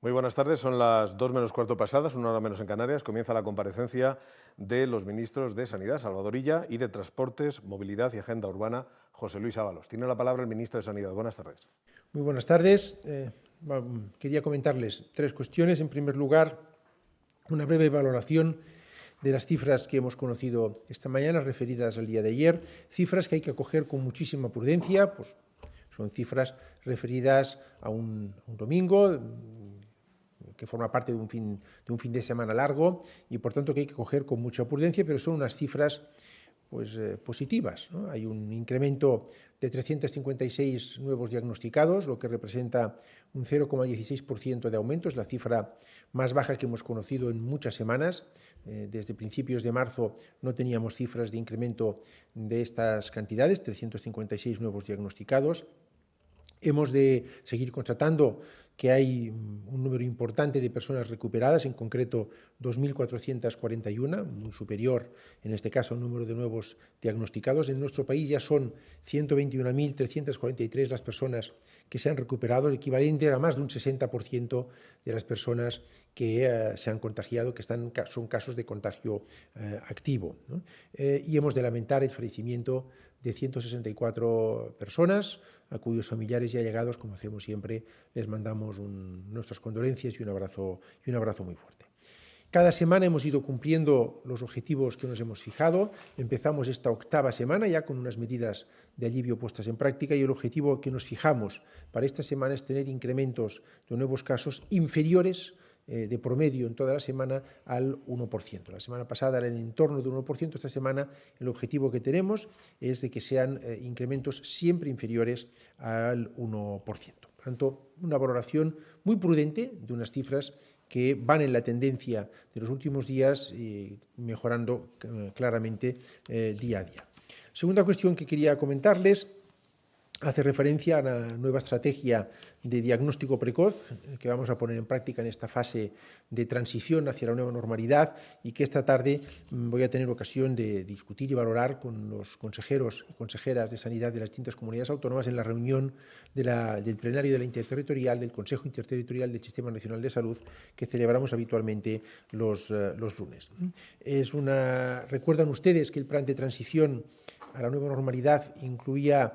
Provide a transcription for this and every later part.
Muy buenas tardes, son las 2 menos cuarto pasadas, 1 hora menos en Canarias. Comienza la comparecencia de los ministros de Sanidad, Salvador Illa, y de Transportes, Movilidad y Agenda Urbana, José Luis Ábalos. Tiene la palabra el ministro de Sanidad. Buenas tardes. Muy buenas tardes. Quería comentarles tres cuestiones. En primer lugar, una breve valoración de las cifras que hemos conocido esta mañana referidas al día de ayer, cifras que hay que acoger con muchísima prudencia, pues son cifras referidas a un domingo, que forma parte de un fin de semana largo y por tanto que hay que coger con mucha prudencia, pero son unas cifras positivas, ¿no? Hay un incremento de 356 nuevos diagnosticados, lo que representa un 0,16% de aumento, es la cifra más baja que hemos conocido en muchas semanas. Desde principios de marzo no teníamos cifras de incremento de estas cantidades, 356 nuevos diagnosticados. Hemos de seguir constatando que hay un número importante de personas recuperadas, en concreto 2.441, muy superior en este caso al número de nuevos diagnosticados. En nuestro país ya son 121.343 las personas que se han recuperado, el equivalente a más de un 60% de las personas que se han contagiado, que son casos de contagio activo, ¿no? Y hemos de lamentar el fallecimiento de 164 personas, a cuyos familiares y allegados, como hacemos siempre, les mandamos nuestras condolencias y un abrazo muy fuerte. Cada semana hemos ido cumpliendo los objetivos que nos hemos fijado. Empezamos esta octava semana ya con unas medidas de alivio puestas en práctica y el objetivo que nos fijamos para esta semana es tener incrementos de nuevos casos inferiores de promedio en toda la semana al 1%. La semana pasada era en torno del 1%, esta semana el objetivo que tenemos es de que sean incrementos siempre inferiores al 1%. Por tanto, una valoración muy prudente de unas cifras que van en la tendencia de los últimos días y mejorando claramente día a día. Segunda cuestión que quería comentarles hace referencia a la nueva estrategia de diagnóstico precoz que vamos a poner en práctica en esta fase de transición hacia la nueva normalidad y que esta tarde voy a tener ocasión de discutir y valorar con los consejeros y consejeras de Sanidad de las distintas comunidades autónomas en la reunión del plenario de la Interterritorial, del Consejo Interterritorial del Sistema Nacional de Salud, que celebramos habitualmente los lunes. Recuerdan ustedes que el plan de transición a la nueva normalidad incluía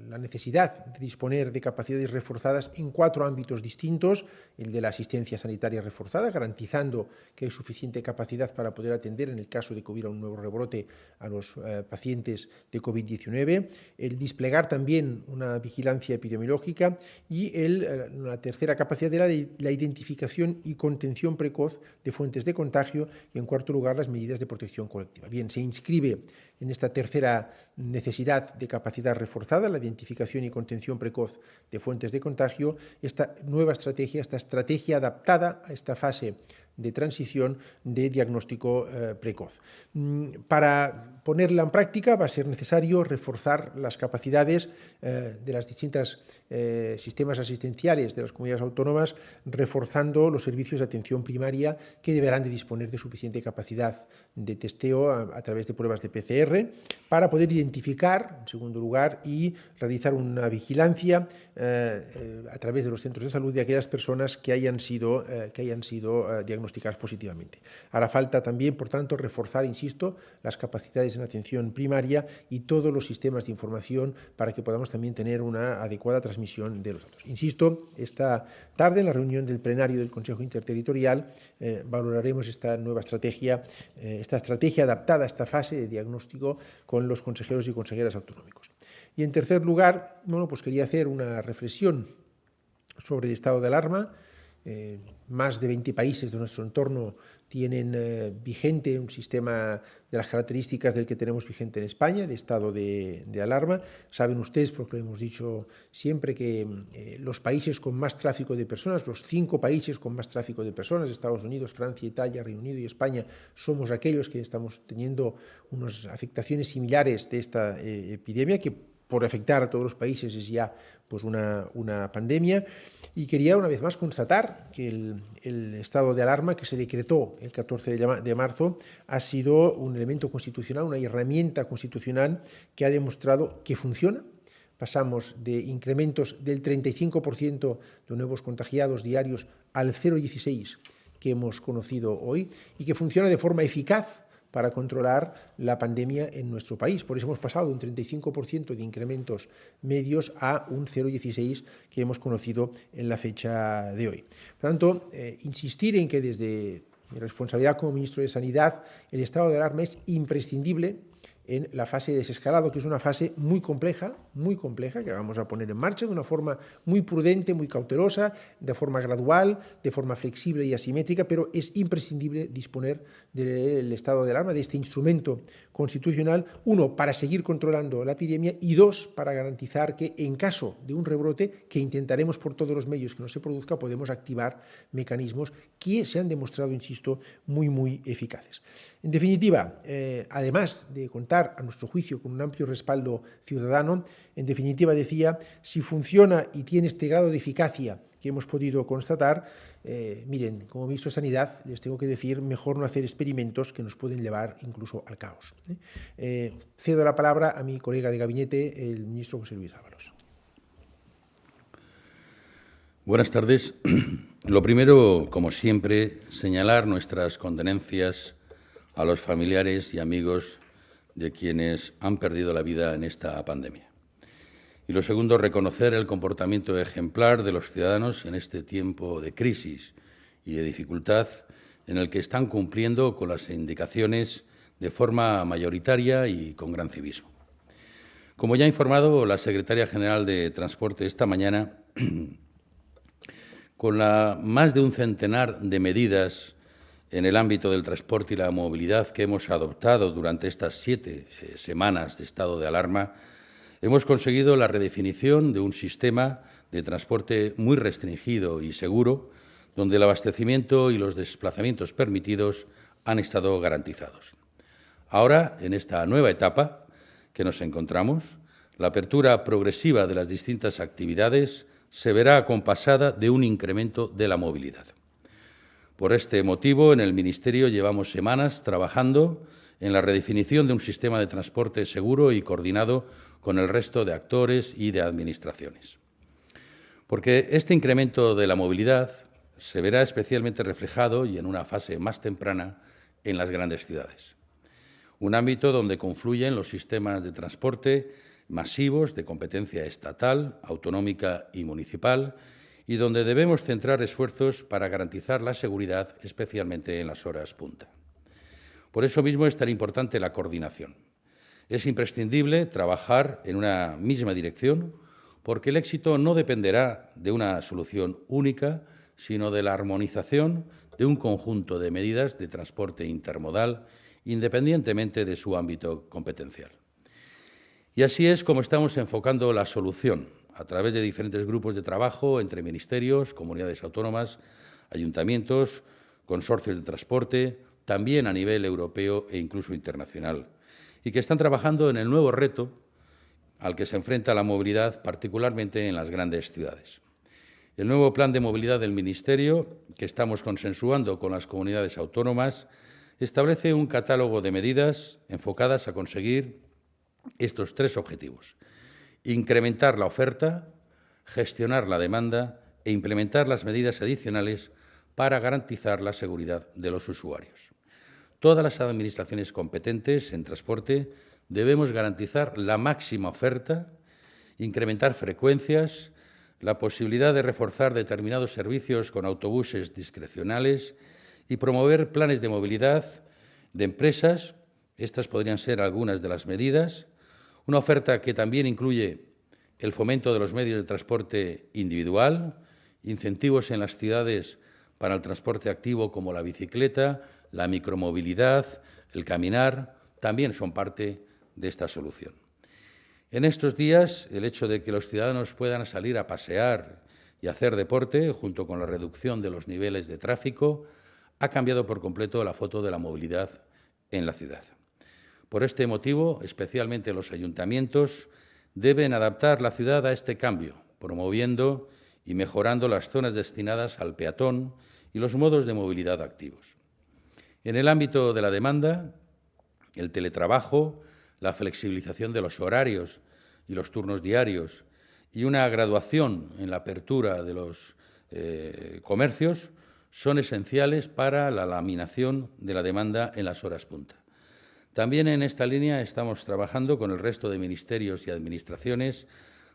la necesidad de disponer de capacidades reforzadas en 4 ámbitos distintos: el de la asistencia sanitaria reforzada, garantizando que hay suficiente capacidad para poder atender en el caso de que hubiera un nuevo rebrote a los pacientes de COVID-19, el desplegar también una vigilancia epidemiológica y la tercera capacidad era la identificación y contención precoz de fuentes de contagio y, en cuarto lugar, las medidas de protección colectiva. Bien, se inscribe en esta tercera necesidad de capacidad reforzada, la identificación y contención precoz de fuentes de contagio, esta nueva estrategia, esta estrategia adaptada a esta fase de transición de diagnóstico precoz. Para ponerla en práctica va a ser necesario reforzar las capacidades de las distintas sistemas asistenciales de las comunidades autónomas, reforzando los servicios de atención primaria que deberán de disponer de suficiente capacidad de testeo a través de pruebas de PCR para poder identificar, en segundo lugar, y realizar una vigilancia a través de los centros de salud de aquellas personas que hayan sido diagnosticadas positivamente. Hará falta también, por tanto, reforzar, insisto, las capacidades en atención primaria y todos los sistemas de información para que podamos también tener una adecuada transmisión de los datos. Insisto, esta tarde, en la reunión del plenario del Consejo Interterritorial, valoraremos esta nueva estrategia, esta estrategia adaptada a esta fase de diagnóstico con los consejeros y consejeras autonómicos. Y, en tercer lugar, pues quería hacer una reflexión sobre el estado de alarma. Más de 20 países de nuestro entorno tienen vigente un sistema de las características del que tenemos vigente en España, de estado de alarma. Saben ustedes, porque lo hemos dicho siempre, que los países con más tráfico de personas, los 5 países con más tráfico de personas, Estados Unidos, Francia, Italia, Reino Unido y España, somos aquellos que estamos teniendo unas afectaciones similares de esta epidemia, que por afectar a todos los países es ya una pandemia. Y quería una vez más constatar que el estado de alarma que se decretó el 14 de marzo ha sido un elemento constitucional, una herramienta constitucional que ha demostrado que funciona, pasamos de incrementos del 35% de nuevos contagiados diarios al 0,16 que hemos conocido hoy y que funciona de forma eficaz para controlar la pandemia en nuestro país. Por eso hemos pasado de un 35% de incrementos medios a un 0,16 que hemos conocido en la fecha de hoy. Por lo tanto, insistir en que desde mi responsabilidad como ministro de Sanidad, el estado de alarma es imprescindible en la fase de desescalado, que es una fase muy compleja, que vamos a poner en marcha de una forma muy prudente, muy cautelosa, de forma gradual, de forma flexible y asimétrica, pero es imprescindible disponer del estado de alarma, de este instrumento constitucional, uno, para seguir controlando la epidemia y dos, para garantizar que en caso de un rebrote, que intentaremos por todos los medios que no se produzca, podemos activar mecanismos que se han demostrado, insisto, muy eficaces. En definitiva, además de contar a nuestro juicio con un amplio respaldo ciudadano, en definitiva decía, si funciona y tiene este grado de eficacia que hemos podido constatar, miren, como ministro de Sanidad les tengo que decir, mejor no hacer experimentos que nos pueden llevar incluso al caos. Cedo la palabra a mi colega de gabinete, el ministro José Luis Ábalos. Buenas tardes. Lo primero, como siempre, señalar nuestras condolencias a los familiares y amigos de quienes han perdido la vida en esta pandemia. Y lo segundo, reconocer el comportamiento ejemplar de los ciudadanos en este tiempo de crisis y de dificultad en el que están cumpliendo con las indicaciones de forma mayoritaria y con gran civismo. Como ya ha informado la Secretaria General de Transporte esta mañana, con más de un centenar de medidas en el ámbito del transporte y la movilidad que hemos adoptado durante estas 7 semanas de estado de alarma, hemos conseguido la redefinición de un sistema de transporte muy restringido y seguro, donde el abastecimiento y los desplazamientos permitidos han estado garantizados. Ahora, en esta nueva etapa que nos encontramos, la apertura progresiva de las distintas actividades se verá acompasada de un incremento de la movilidad. Por este motivo, en el Ministerio llevamos semanas trabajando en la redefinición de un sistema de transporte seguro y coordinado con el resto de actores y de administraciones. Porque este incremento de la movilidad se verá especialmente reflejado y en una fase más temprana en las grandes ciudades. Un ámbito donde confluyen los sistemas de transporte masivos de competencia estatal, autonómica y municipal, y donde debemos centrar esfuerzos para garantizar la seguridad, especialmente en las horas punta. Por eso mismo es tan importante la coordinación. Es imprescindible trabajar en una misma dirección, porque el éxito no dependerá de una solución única, sino de la armonización de un conjunto de medidas de transporte intermodal, independientemente de su ámbito competencial. Y así es como estamos enfocando la solución, a través de diferentes grupos de trabajo entre ministerios, comunidades autónomas, ayuntamientos, consorcios de transporte, también a nivel europeo e incluso internacional, y que están trabajando en el nuevo reto al que se enfrenta la movilidad, particularmente en las grandes ciudades. El nuevo plan de movilidad del Ministerio, que estamos consensuando con las comunidades autónomas, establece un catálogo de medidas enfocadas a conseguir estos 3 objetivos: incrementar la oferta, gestionar la demanda e implementar las medidas adicionales para garantizar la seguridad de los usuarios. Todas las administraciones competentes en transporte debemos garantizar la máxima oferta, incrementar frecuencias, la posibilidad de reforzar determinados servicios con autobuses discrecionales y promover planes de movilidad de empresas. Estas podrían ser algunas de las medidas. Una oferta que también incluye el fomento de los medios de transporte individual, incentivos en las ciudades para el transporte activo como la bicicleta, la micromovilidad, el caminar, también son parte de esta solución. En estos días, el hecho de que los ciudadanos puedan salir a pasear y hacer deporte, junto con la reducción de los niveles de tráfico, ha cambiado por completo la foto de la movilidad en la ciudad. Por este motivo, especialmente los ayuntamientos deben adaptar la ciudad a este cambio, promoviendo y mejorando las zonas destinadas al peatón y los modos de movilidad activos. En el ámbito de la demanda, el teletrabajo, la flexibilización de los horarios y los turnos diarios y una graduación en la apertura de los comercios son esenciales para la laminación de la demanda en las horas punta. También en esta línea estamos trabajando con el resto de ministerios y administraciones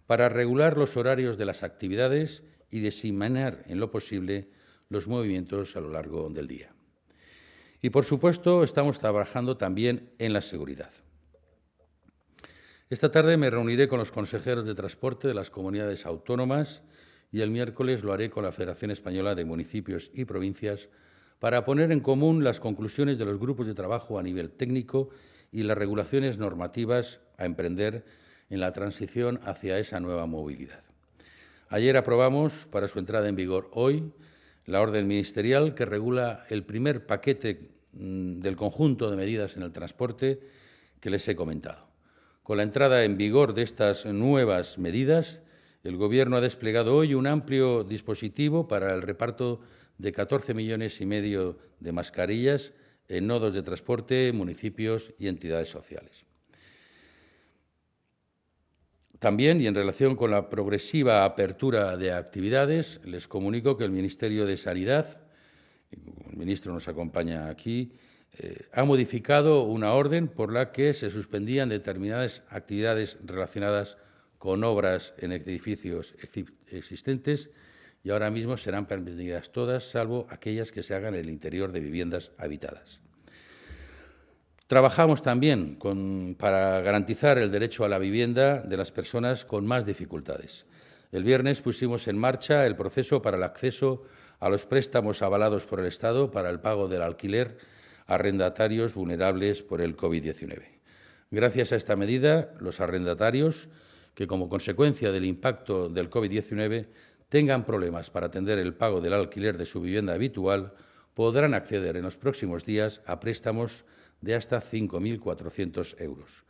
para regular los horarios de las actividades y diseminar en lo posible los movimientos a lo largo del día. Y, por supuesto, estamos trabajando también en la seguridad. Esta tarde me reuniré con los consejeros de transporte de las comunidades autónomas y el miércoles lo haré con la Federación Española de Municipios y Provincias para poner en común las conclusiones de los grupos de trabajo a nivel técnico y las regulaciones normativas a emprender en la transición hacia esa nueva movilidad. Ayer aprobamos, para su entrada en vigor hoy, la orden ministerial que regula el primer paquete del conjunto de medidas en el transporte que les he comentado. Con la entrada en vigor de estas nuevas medidas, el Gobierno ha desplegado hoy un amplio dispositivo para el reparto de 14,5 millones de mascarillas en nodos de transporte, municipios y entidades sociales. También, y en relación con la progresiva apertura de actividades, les comunico que el Ministerio de Sanidad, el ministro nos acompaña aquí, ha modificado una orden por la que se suspendían determinadas actividades relacionadas con obras en edificios existentes y ahora mismo serán permitidas todas, salvo aquellas que se hagan en el interior de viviendas habitadas. Trabajamos también para garantizar el derecho a la vivienda de las personas con más dificultades. El viernes pusimos en marcha el proceso para el acceso a los préstamos avalados por el Estado para el pago del alquiler a arrendatarios vulnerables por el COVID-19. Gracias a esta medida, los arrendatarios que, como consecuencia del impacto del COVID-19, tengan problemas para atender el pago del alquiler de su vivienda habitual, podrán acceder en los próximos días a préstamos de hasta 5.400 euros.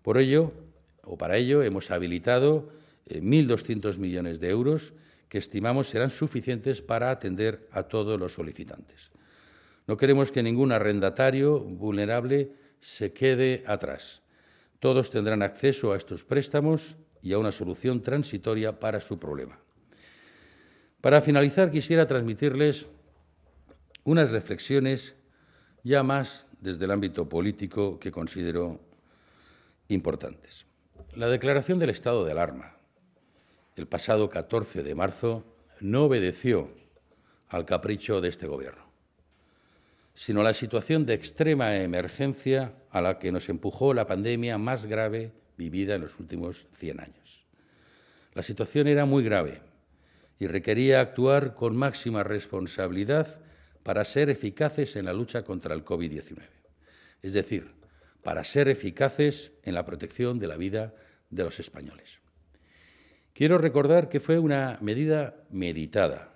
Para ello, hemos habilitado 1.200 millones de euros que estimamos serán suficientes para atender a todos los solicitantes. No queremos que ningún arrendatario vulnerable se quede atrás. Todos tendrán acceso a estos préstamos y a una solución transitoria para su problema. Para finalizar, quisiera transmitirles unas reflexiones ya más desde el ámbito político que considero importantes. La declaración del estado de alarma el pasado 14 de marzo no obedeció al capricho de este Gobierno, sino a la situación de extrema emergencia a la que nos empujó la pandemia más grave vivida en los últimos 100 años. La situación era muy grave y requería actuar con máxima responsabilidad para ser eficaces en la lucha contra el COVID-19, es decir, para ser eficaces en la protección de la vida de los españoles. Quiero recordar que fue una medida meditada,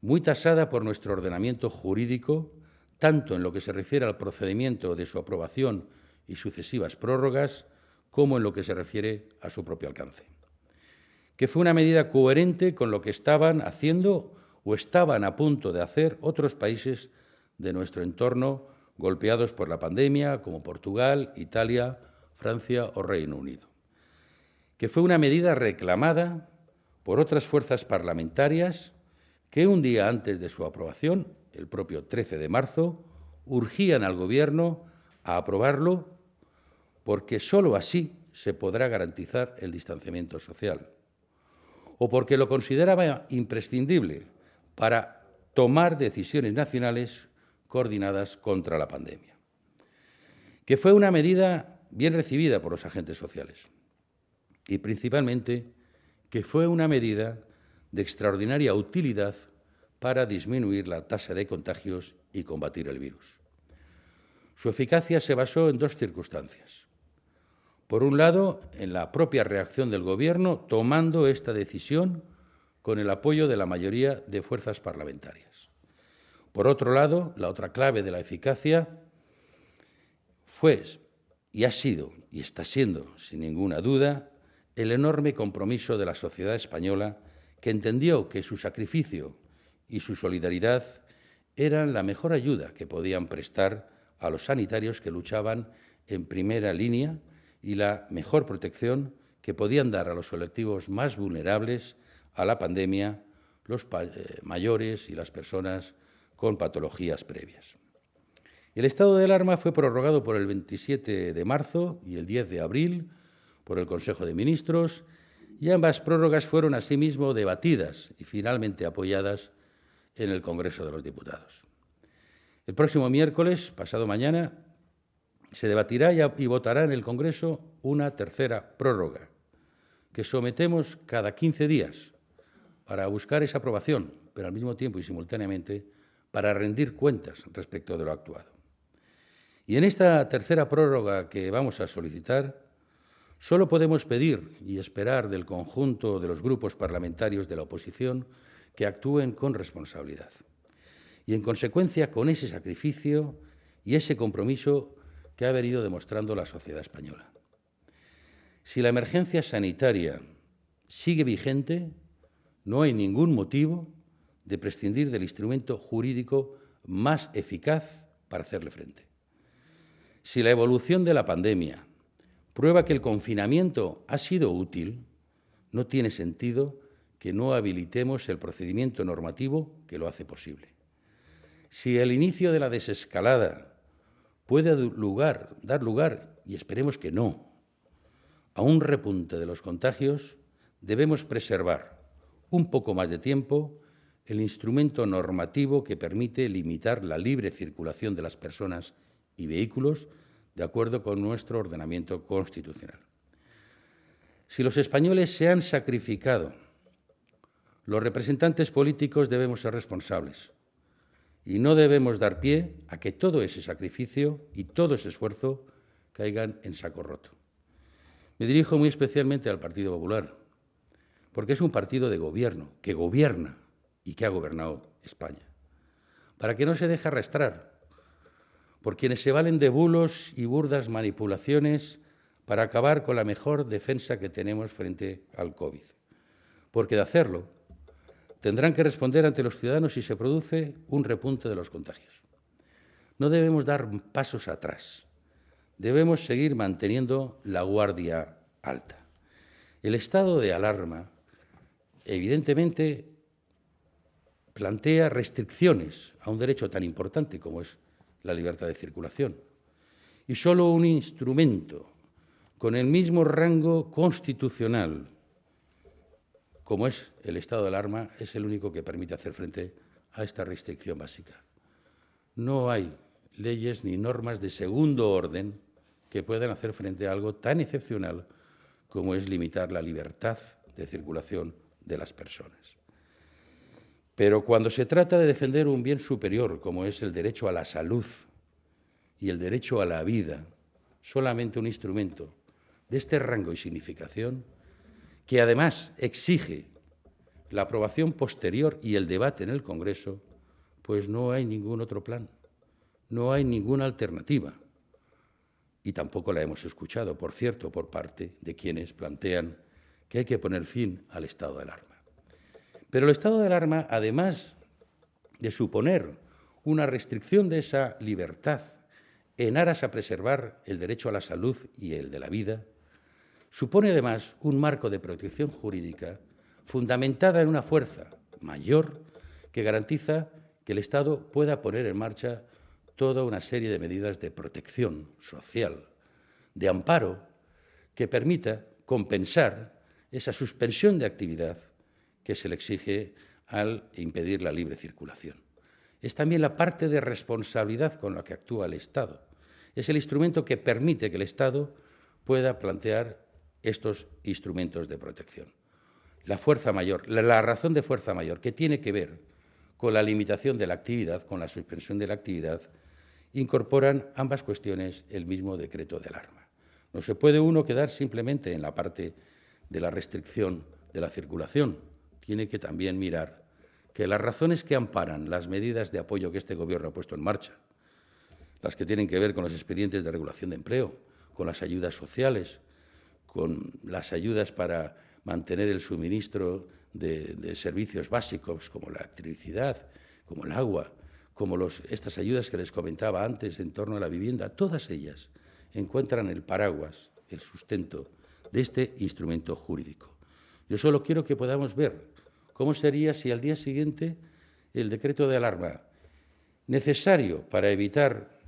muy tasada por nuestro ordenamiento jurídico, tanto en lo que se refiere al procedimiento de su aprobación y sucesivas prórrogas, como en lo que se refiere a su propio alcance. Que fue una medida coherente con lo que estaban haciendo o estaban a punto de hacer otros países de nuestro entorno golpeados por la pandemia, como Portugal, Italia, Francia o Reino Unido. Que fue una medida reclamada por otras fuerzas parlamentarias que un día antes de su aprobación, el propio 13 de marzo, urgían al Gobierno a aprobarlo porque sólo así se podrá garantizar el distanciamiento social o porque lo consideraba imprescindible para tomar decisiones nacionales coordinadas contra la pandemia. Que fue una medida bien recibida por los agentes sociales y, principalmente, que fue una medida de extraordinaria utilidad para disminuir la tasa de contagios y combatir el virus. Su eficacia se basó en dos circunstancias. Por un lado, en la propia reacción del Gobierno, tomando esta decisión con el apoyo de la mayoría de fuerzas parlamentarias. Por otro lado, la otra clave de la eficacia fue, y ha sido, y está siendo, sin ninguna duda, el enorme compromiso de la sociedad española que entendió que su sacrificio y su solidaridad eran la mejor ayuda que podían prestar a los sanitarios que luchaban en primera línea y la mejor protección que podían dar a los colectivos más vulnerables a la pandemia, los mayores y las personas con patologías previas. El estado de alarma fue prorrogado por el 27 de marzo y el 10 de abril por el Consejo de Ministros, y ambas prórrogas fueron asimismo debatidas y finalmente apoyadas en el Congreso de los Diputados. El próximo miércoles, pasado mañana, se debatirá y votará en el Congreso una tercera prórroga, que sometemos cada 15 días para buscar esa aprobación, pero al mismo tiempo y simultáneamente para rendir cuentas respecto de lo actuado. Y en esta tercera prórroga que vamos a solicitar, solo podemos pedir y esperar del conjunto de los grupos parlamentarios de la oposición que actúen con responsabilidad. Y, en consecuencia, con ese sacrificio y ese compromiso que ha venido demostrando la sociedad española. Si la emergencia sanitaria sigue vigente, no hay ningún motivo de prescindir del instrumento jurídico más eficaz para hacerle frente. Si la evolución de la pandemia prueba que el confinamiento ha sido útil, no tiene sentido que no habilitemos el procedimiento normativo que lo hace posible. Si el inicio de la desescalada puede dar lugar, y esperemos que no, a un repunte de los contagios, debemos preservar un poco más de tiempo el instrumento normativo que permite limitar la libre circulación de las personas y vehículos de acuerdo con nuestro ordenamiento constitucional. Si los españoles se han sacrificado, los representantes políticos debemos ser responsables y no debemos dar pie a que todo ese sacrificio y todo ese esfuerzo caigan en saco roto. Me dirijo muy especialmente al Partido Popular, porque es un partido de gobierno, que gobierna y que ha gobernado España, para que no se deje arrastrar por quienes se valen de bulos y burdas manipulaciones para acabar con la mejor defensa que tenemos frente al COVID. Porque de hacerlo, tendrán que responder ante los ciudadanos si se produce un repunte de los contagios. No debemos dar pasos atrás. Debemos seguir manteniendo la guardia alta. El estado de alarma, evidentemente, plantea restricciones a un derecho tan importante como es la libertad de circulación. Y solo un instrumento con el mismo rango constitucional como es el estado de alarma es el único que permite hacer frente a esta restricción básica. No hay leyes ni normas de segundo orden que puedan hacer frente a algo tan excepcional como es limitar la libertad de circulación de las personas. Pero cuando se trata de defender un bien superior, como es el derecho a la salud y el derecho a la vida, solamente un instrumento de este rango y significación, que además exige la aprobación posterior y el debate en el Congreso, pues no hay ningún otro plan, no hay ninguna alternativa. Y tampoco la hemos escuchado, por cierto, por parte de quienes plantean que hay que poner fin al estado de alarma. Pero el estado de alarma, además de suponer una restricción de esa libertad en aras a preservar el derecho a la salud y el de la vida, supone además un marco de protección jurídica fundamentada en una fuerza mayor que garantiza que el Estado pueda poner en marcha toda una serie de medidas de protección social, de amparo, que permita compensar esa suspensión de actividad que se le exige al impedir la libre circulación. Es también la parte de responsabilidad con la que actúa el Estado. Es el instrumento que permite que el Estado pueda plantear estos instrumentos de protección. La fuerza mayor, la razón de fuerza mayor, que tiene que ver con la limitación de la actividad, con la suspensión de la actividad, incorporan ambas cuestiones el mismo decreto de alarma. No se puede uno quedar simplemente en la parte de la restricción de la circulación. Tiene que también mirar que las razones que amparan las medidas de apoyo que este Gobierno ha puesto en marcha, las que tienen que ver con los expedientes de regulación de empleo, con las ayudas sociales, con las ayudas para mantener el suministro de servicios básicos como la electricidad, como el agua, como estas ayudas que les comentaba antes en torno a la vivienda, todas ellas encuentran el paraguas, el sustento de este instrumento jurídico. Yo solo quiero que podamos ver cómo sería si al día siguiente el decreto de alarma, necesario para evitar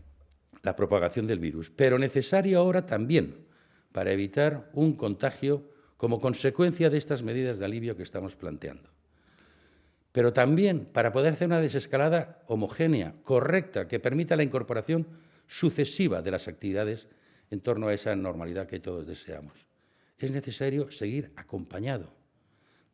la propagación del virus, pero necesario ahora también para evitar un contagio como consecuencia de estas medidas de alivio que estamos planteando. Pero también para poder hacer una desescalada homogénea, correcta, que permita la incorporación sucesiva de las actividades en torno a esa normalidad que todos deseamos. Es necesario seguir acompañado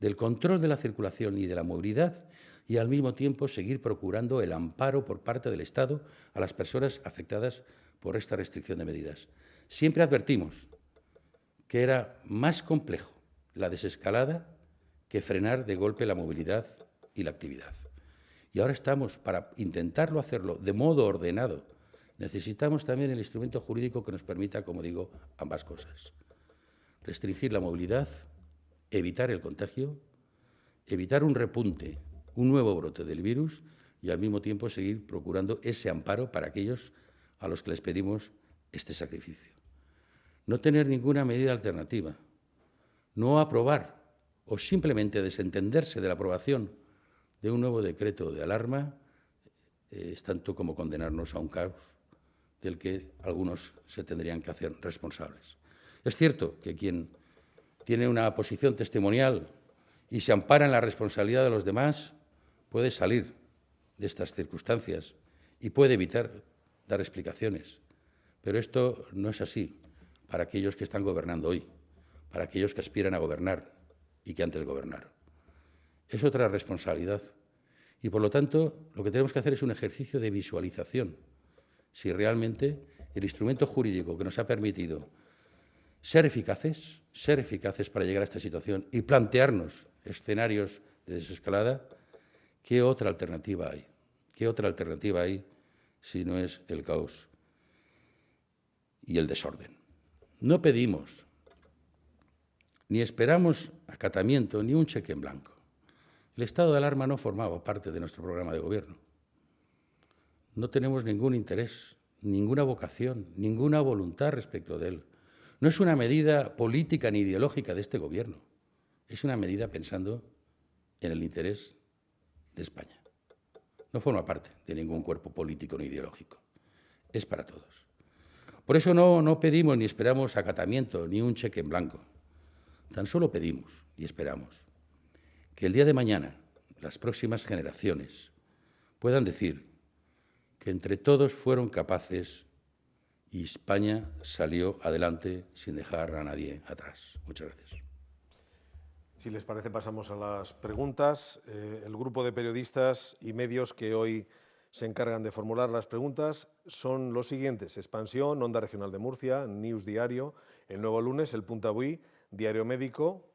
del control de la circulación y de la movilidad y al mismo tiempo seguir procurando el amparo por parte del Estado a las personas afectadas por esta restricción de medidas. Siempre advertimos que era más complejo la desescalada que frenar de golpe la movilidad y la actividad. Y ahora estamos, para intentarlo hacerlo de modo ordenado, necesitamos también el instrumento jurídico que nos permita, como digo, ambas cosas. Restringir la movilidad, evitar el contagio, evitar un repunte, un nuevo brote del virus y al mismo tiempo seguir procurando ese amparo para aquellos a los que les pedimos este sacrificio. No tener ninguna medida alternativa, no aprobar o simplemente desentenderse de la aprobación de un nuevo decreto de alarma es tanto como condenarnos a un caos del que algunos se tendrían que hacer responsables. Es cierto que quien tiene una posición testimonial y se ampara en la responsabilidad de los demás puede salir de estas circunstancias y puede evitar dar explicaciones. Pero esto no es así para aquellos que están gobernando hoy, para aquellos que aspiran a gobernar y que antes gobernaron. Es otra responsabilidad. Y, por lo tanto, lo que tenemos que hacer es un ejercicio de visualización. Si realmente el instrumento jurídico que nos ha permitido ser eficaces para llegar a esta situación y plantearnos escenarios de desescalada, ¿qué otra alternativa hay? ¿Qué otra alternativa hay si no es el caos y el desorden? No pedimos ni esperamos acatamiento ni un cheque en blanco. El estado de alarma no formaba parte de nuestro programa de gobierno. No tenemos ningún interés, ninguna vocación, ninguna voluntad respecto de él. No es una medida política ni ideológica de este gobierno. Es una medida pensando en el interés de España. No forma parte de ningún cuerpo político ni ideológico. Es para todos. Por eso no pedimos ni esperamos acatamiento ni un cheque en blanco. Tan solo pedimos y esperamos que el día de mañana las próximas generaciones puedan decir que entre todos fueron capaces y España salió adelante sin dejar a nadie atrás. Muchas gracias. Si les parece, pasamos a las preguntas. El grupo de periodistas y medios que hoy se encargan de formular las preguntas son los siguientes: Expansión, Onda Regional de Murcia, News Diario, El Nuevo Lunes, El Punt Avui, Diario Médico,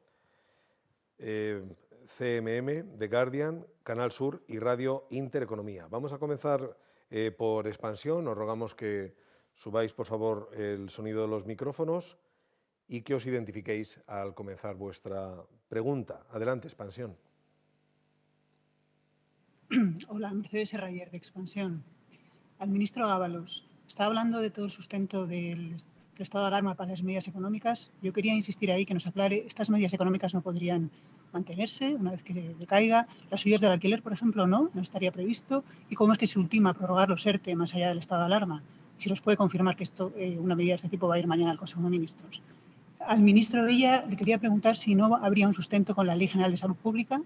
CMM, The Guardian, Canal Sur y Radio Intereconomía. Vamos a comenzar por Expansión. Os rogamos que subáis, por favor, el sonido de los micrófonos y que os identifiquéis al comenzar vuestra pregunta. Adelante, Expansión. Hola, Mercedes Herrayer, de Expansión. Al ministro Ábalos, está hablando de todo el sustento del estado de alarma para las medidas económicas. Yo quería insistir ahí que nos aclare, estas medidas económicas no podrían mantenerse una vez que decaiga. Las subidas del alquiler, por ejemplo, no estaría previsto. ¿Y cómo es que se ultima prorrogar los ERTE más allá del estado de alarma? Si nos puede confirmar que una medida de este tipo va a ir mañana al Consejo de Ministros. Al ministro Vella le quería preguntar si no habría un sustento con la Ley General de Salud Pública.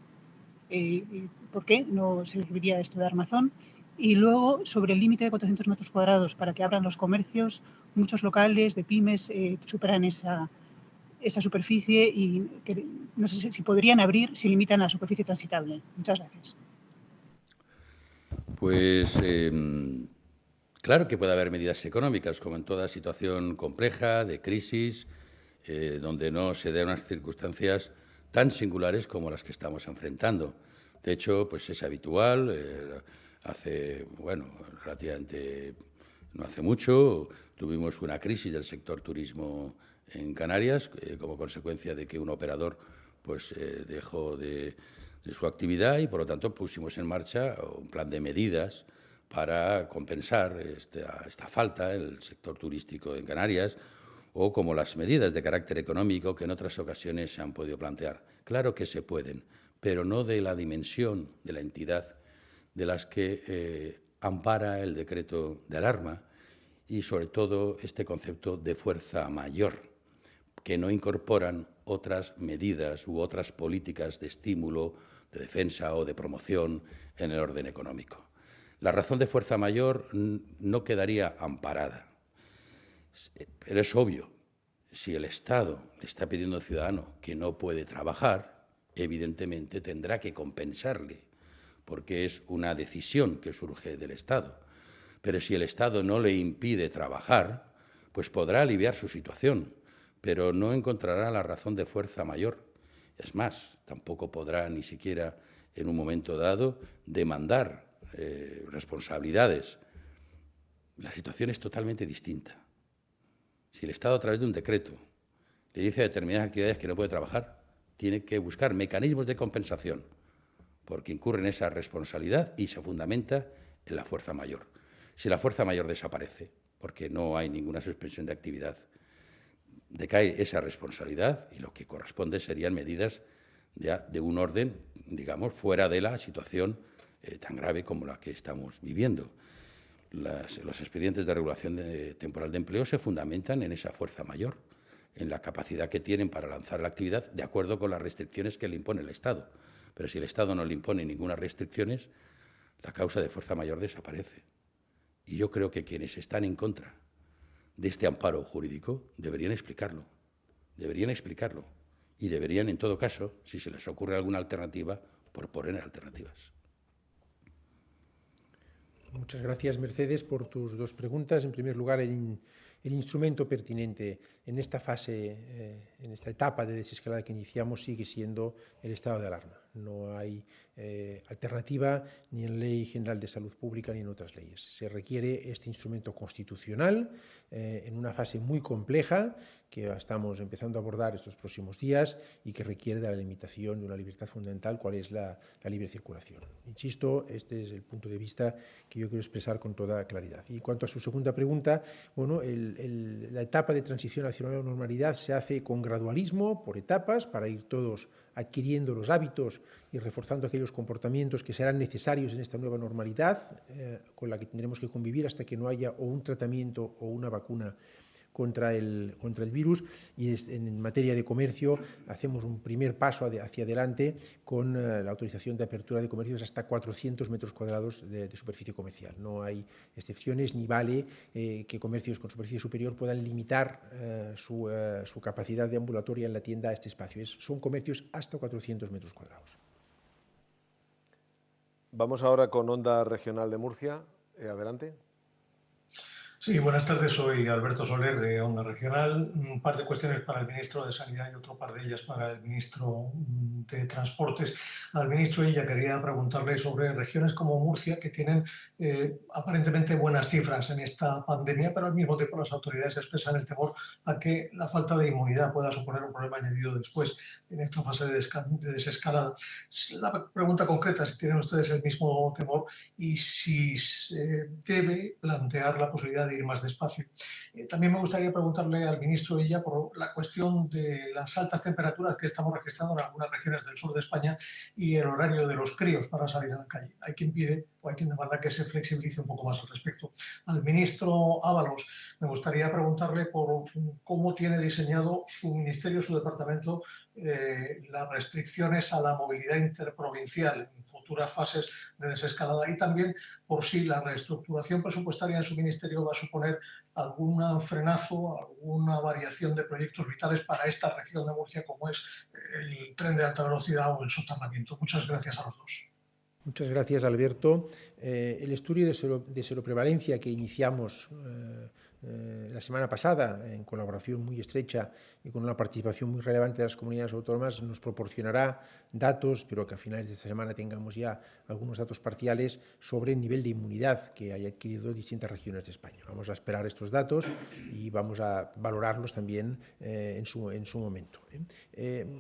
¿Por qué no serviría esto de armazón? Y luego, sobre el límite de 400 metros cuadrados para que abran los comercios, muchos locales de pymes superan esa superficie y no sé si podrían abrir si limitan la superficie transitable. Muchas gracias. Pues claro que puede haber medidas económicas, como en toda situación compleja, de crisis, donde no se den unas circunstancias tan singulares como las que estamos enfrentando. De hecho, pues es habitual. Relativamente no hace mucho, tuvimos una crisis del sector turismo en Canarias como consecuencia de que un operador pues dejó de su actividad y, por lo tanto, pusimos en marcha un plan de medidas para compensar esta falta en el sector turístico en Canarias, o como las medidas de carácter económico que en otras ocasiones se han podido plantear. Claro que se pueden, pero no de la dimensión de la entidad de las que ampara el decreto de alarma y, sobre todo, este concepto de fuerza mayor, que no incorporan otras medidas u otras políticas de estímulo, de defensa o de promoción en el orden económico. La razón de fuerza mayor no quedaría amparada. Pero es obvio, si el Estado le está pidiendo al ciudadano que no puede trabajar, evidentemente tendrá que compensarle, porque es una decisión que surge del Estado. Pero si el Estado no le impide trabajar, pues podrá aliviar su situación, pero no encontrará la razón de fuerza mayor. Es más, tampoco podrá ni siquiera en un momento dado demandar responsabilidades. La situación es totalmente distinta. Si el Estado, a través de un decreto, le dice a determinadas actividades que no puede trabajar, tiene que buscar mecanismos de compensación, porque incurre en esa responsabilidad y se fundamenta en la fuerza mayor. Si la fuerza mayor desaparece, porque no hay ninguna suspensión de actividad, decae esa responsabilidad y lo que corresponde serían medidas ya de un orden, digamos, fuera de la situación tan grave como la que estamos viviendo. Los expedientes de regulación temporal de empleo se fundamentan en esa fuerza mayor, en la capacidad que tienen para lanzar la actividad de acuerdo con las restricciones que le impone el Estado. Pero si el Estado no le impone ninguna restricciones, la causa de fuerza mayor desaparece. Y yo creo que quienes están en contra de este amparo jurídico deberían explicarlo. Y deberían, en todo caso, si se les ocurre alguna alternativa, proponer alternativas. Muchas gracias, Mercedes, por tus dos preguntas. En primer lugar, el instrumento pertinente en esta fase, en esta etapa de desescalada que iniciamos, sigue siendo el estado de alarma. No hay alternativa ni en Ley General de Salud Pública ni en otras leyes. Se requiere este instrumento constitucional en una fase muy compleja que estamos empezando a abordar estos próximos días y que requiere de la limitación de una libertad fundamental, cual es la libre circulación. Insisto, este es el punto de vista que yo quiero expresar con toda claridad. Y en cuanto a su segunda pregunta, bueno, la etapa de transición hacia una nueva normalidad se hace con gradualismo, por etapas, para ir todos adquiriendo los hábitos y reforzando aquellos comportamientos que serán necesarios en esta nueva normalidad, con la que tendremos que convivir hasta que no haya o un tratamiento o una vacuna contra el virus. Y en materia de comercio hacemos un primer paso hacia adelante con la autorización de apertura de comercios hasta 400 metros cuadrados de superficie comercial. No hay excepciones ni vale que comercios con superficie superior puedan limitar su capacidad de ambulatoria en la tienda a este espacio. Son comercios hasta 400 metros cuadrados. Vamos ahora con Onda Regional de Murcia. Adelante. Sí, buenas tardes. Soy Alberto Soler, de Onda Regional. Un par de cuestiones para el ministro de Sanidad y otro par de ellas para el ministro de Transportes. Al ministro Illa quería preguntarle sobre regiones como Murcia, que tienen aparentemente buenas cifras en esta pandemia, pero al mismo tiempo las autoridades expresan el temor a que la falta de inmunidad pueda suponer un problema añadido después en esta fase de desescalada. La pregunta concreta, si tienen ustedes el mismo temor y si se debe plantear la posibilidad de ir más despacio. También me gustaría preguntarle al ministro Illa por la cuestión de las altas temperaturas que estamos registrando en algunas regiones del sur de España y el horario de los críos para salir a la calle. Hay quien pide o hay quien demanda que se flexibilice un poco más al respecto. Al ministro Ábalos me gustaría preguntarle por cómo tiene diseñado su ministerio, su departamento, las restricciones a la movilidad interprovincial en futuras fases de desescalada y también por si la reestructuración presupuestaria en su ministerio va a suponer algún frenazo, alguna variación de proyectos vitales para esta región de Murcia, como es el tren de alta velocidad o el soterramiento. Muchas gracias a los dos. Muchas gracias, Alberto. El estudio de seroprevalencia que iniciamos la semana pasada, en colaboración muy estrecha y con una participación muy relevante de las comunidades autónomas, nos proporcionará datos, pero que a finales de esta semana tengamos ya algunos datos parciales sobre el nivel de inmunidad que haya adquirido distintas regiones de España. Vamos a esperar estos datos y vamos a valorarlos también en su momento.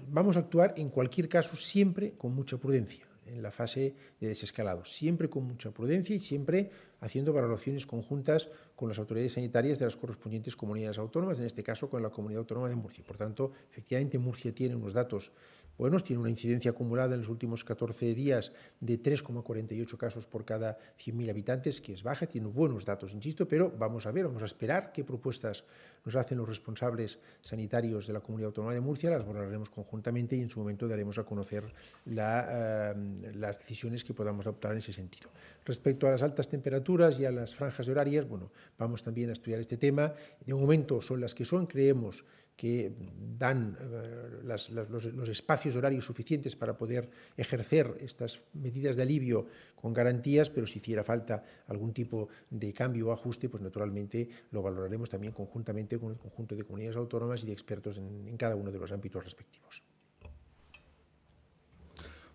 Vamos a actuar, en cualquier caso, siempre con mucha prudencia en la fase de desescalado, siempre con mucha prudencia y siempre haciendo valoraciones conjuntas con las autoridades sanitarias de las correspondientes comunidades autónomas, en este caso con la Comunidad Autónoma de Murcia. Por tanto, efectivamente, Murcia tiene unos datos buenos, tiene una incidencia acumulada en los últimos 14 días de 3,48 casos por cada 100.000 habitantes, que es baja, tiene buenos datos, insisto, pero vamos a ver, vamos a esperar qué propuestas nos hacen los responsables sanitarios de la Comunidad Autónoma de Murcia, las valoraremos conjuntamente y en su momento daremos a conocer las decisiones que podamos adoptar en ese sentido. Respecto a las altas temperaturas y a las franjas horarias, bueno, vamos también a estudiar este tema. De momento son las que son, creemos que dan los espacios horarios suficientes para poder ejercer estas medidas de alivio con garantías, pero si hiciera falta algún tipo de cambio o ajuste, pues naturalmente lo valoraremos también conjuntamente con el conjunto de comunidades autónomas y de expertos en cada uno de los ámbitos respectivos.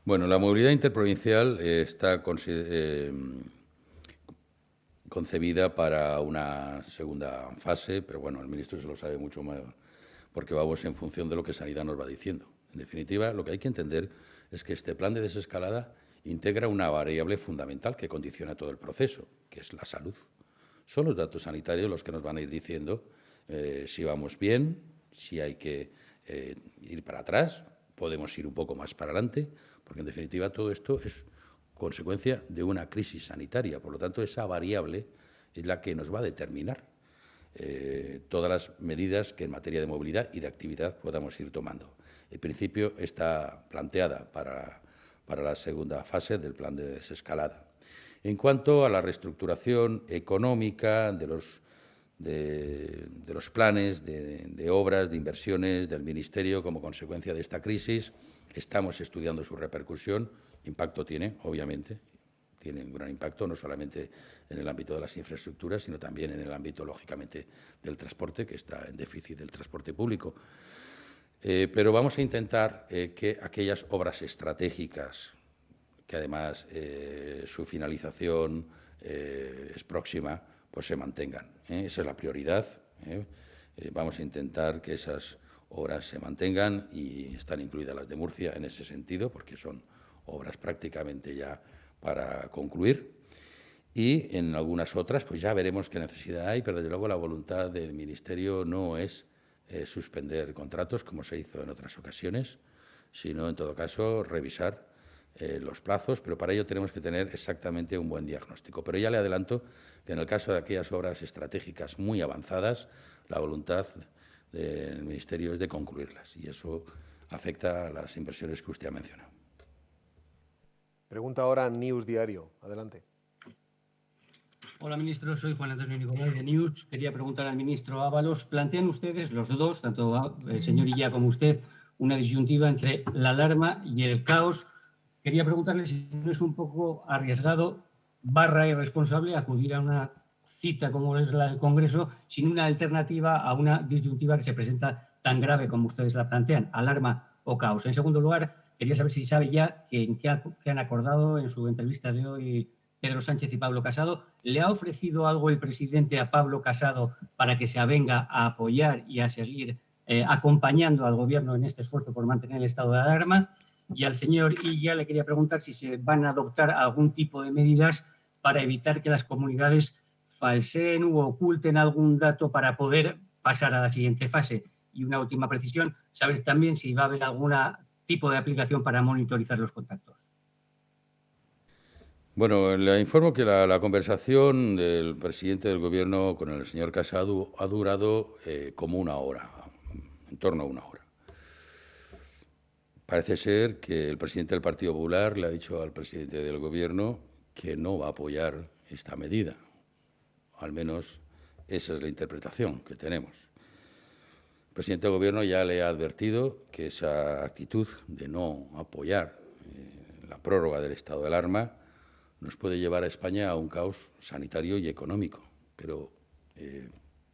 Bueno, la movilidad interprovincial está concebida para una segunda fase, pero bueno, el ministro se lo sabe mucho más, porque vamos en función de lo que Sanidad nos va diciendo. En definitiva, lo que hay que entender es que este plan de desescalada integra una variable fundamental que condiciona todo el proceso, que es la salud. Son los datos sanitarios los que nos van a ir diciendo si vamos bien, si hay que ir para atrás, podemos ir un poco más para adelante, porque en definitiva todo esto es consecuencia de una crisis sanitaria. Por lo tanto, esa variable es la que nos va a determinar todas las medidas que en materia de movilidad y de actividad podamos ir tomando. En principio está planteada para la segunda fase del plan de desescalada. En cuanto a la reestructuración económica de los planes de obras, de inversiones del Ministerio como consecuencia de esta crisis, estamos estudiando su repercusión. Impacto tiene, obviamente. Tiene un gran impacto, no solamente en el ámbito de las infraestructuras, sino también en el ámbito, lógicamente, del transporte, que está en déficit del transporte público. Pero vamos a intentar que aquellas obras estratégicas, que además su finalización es próxima, pues se mantengan. Esa es la prioridad. Vamos a intentar que esas obras se mantengan y están incluidas las de Murcia en ese sentido, porque son obras prácticamente ya para concluir, y en algunas otras pues ya veremos qué necesidad hay, pero desde luego la voluntad del Ministerio no es suspender contratos como se hizo en otras ocasiones, sino en todo caso revisar los plazos, pero para ello tenemos que tener exactamente un buen diagnóstico. Pero ya le adelanto que en el caso de aquellas obras estratégicas muy avanzadas, la voluntad del Ministerio es de concluirlas y eso afecta a las inversiones que usted ha mencionado. Pregunta ahora News Diario. Adelante. Hola, ministro. Soy Juan Antonio Nicolás de News. Quería preguntar al ministro Ábalos. ¿Plantean ustedes, los dos, tanto el señor Illa como usted, una disyuntiva entre la alarma y el caos? Quería preguntarle si no es un poco arriesgado / irresponsable acudir a una cita como es la del Congreso sin una alternativa a una disyuntiva que se presenta tan grave como ustedes la plantean, alarma o caos. En segundo lugar, quería saber si sabe ya que han acordado en su entrevista de hoy Pedro Sánchez y Pablo Casado. ¿Le ha ofrecido algo el presidente a Pablo Casado para que se avenga a apoyar y a seguir acompañando al Gobierno en este esfuerzo por mantener el estado de alarma? Y al señor Illa le quería preguntar si se van a adoptar algún tipo de medidas para evitar que las comunidades falseen u oculten algún dato para poder pasar a la siguiente fase. Y una última precisión, saber también si va a haber algún tipo de aplicación para monitorizar los contactos. Bueno, le informo que la conversación del presidente del Gobierno con el señor Casado ha durado como una hora, en torno a una hora. Parece ser que el presidente del Partido Popular le ha dicho al presidente del Gobierno que no va a apoyar esta medida. Al menos esa es la interpretación que tenemos. El presidente del Gobierno ya le ha advertido que esa actitud de no apoyar la prórroga del estado de alarma nos puede llevar a España a un caos sanitario y económico. Pero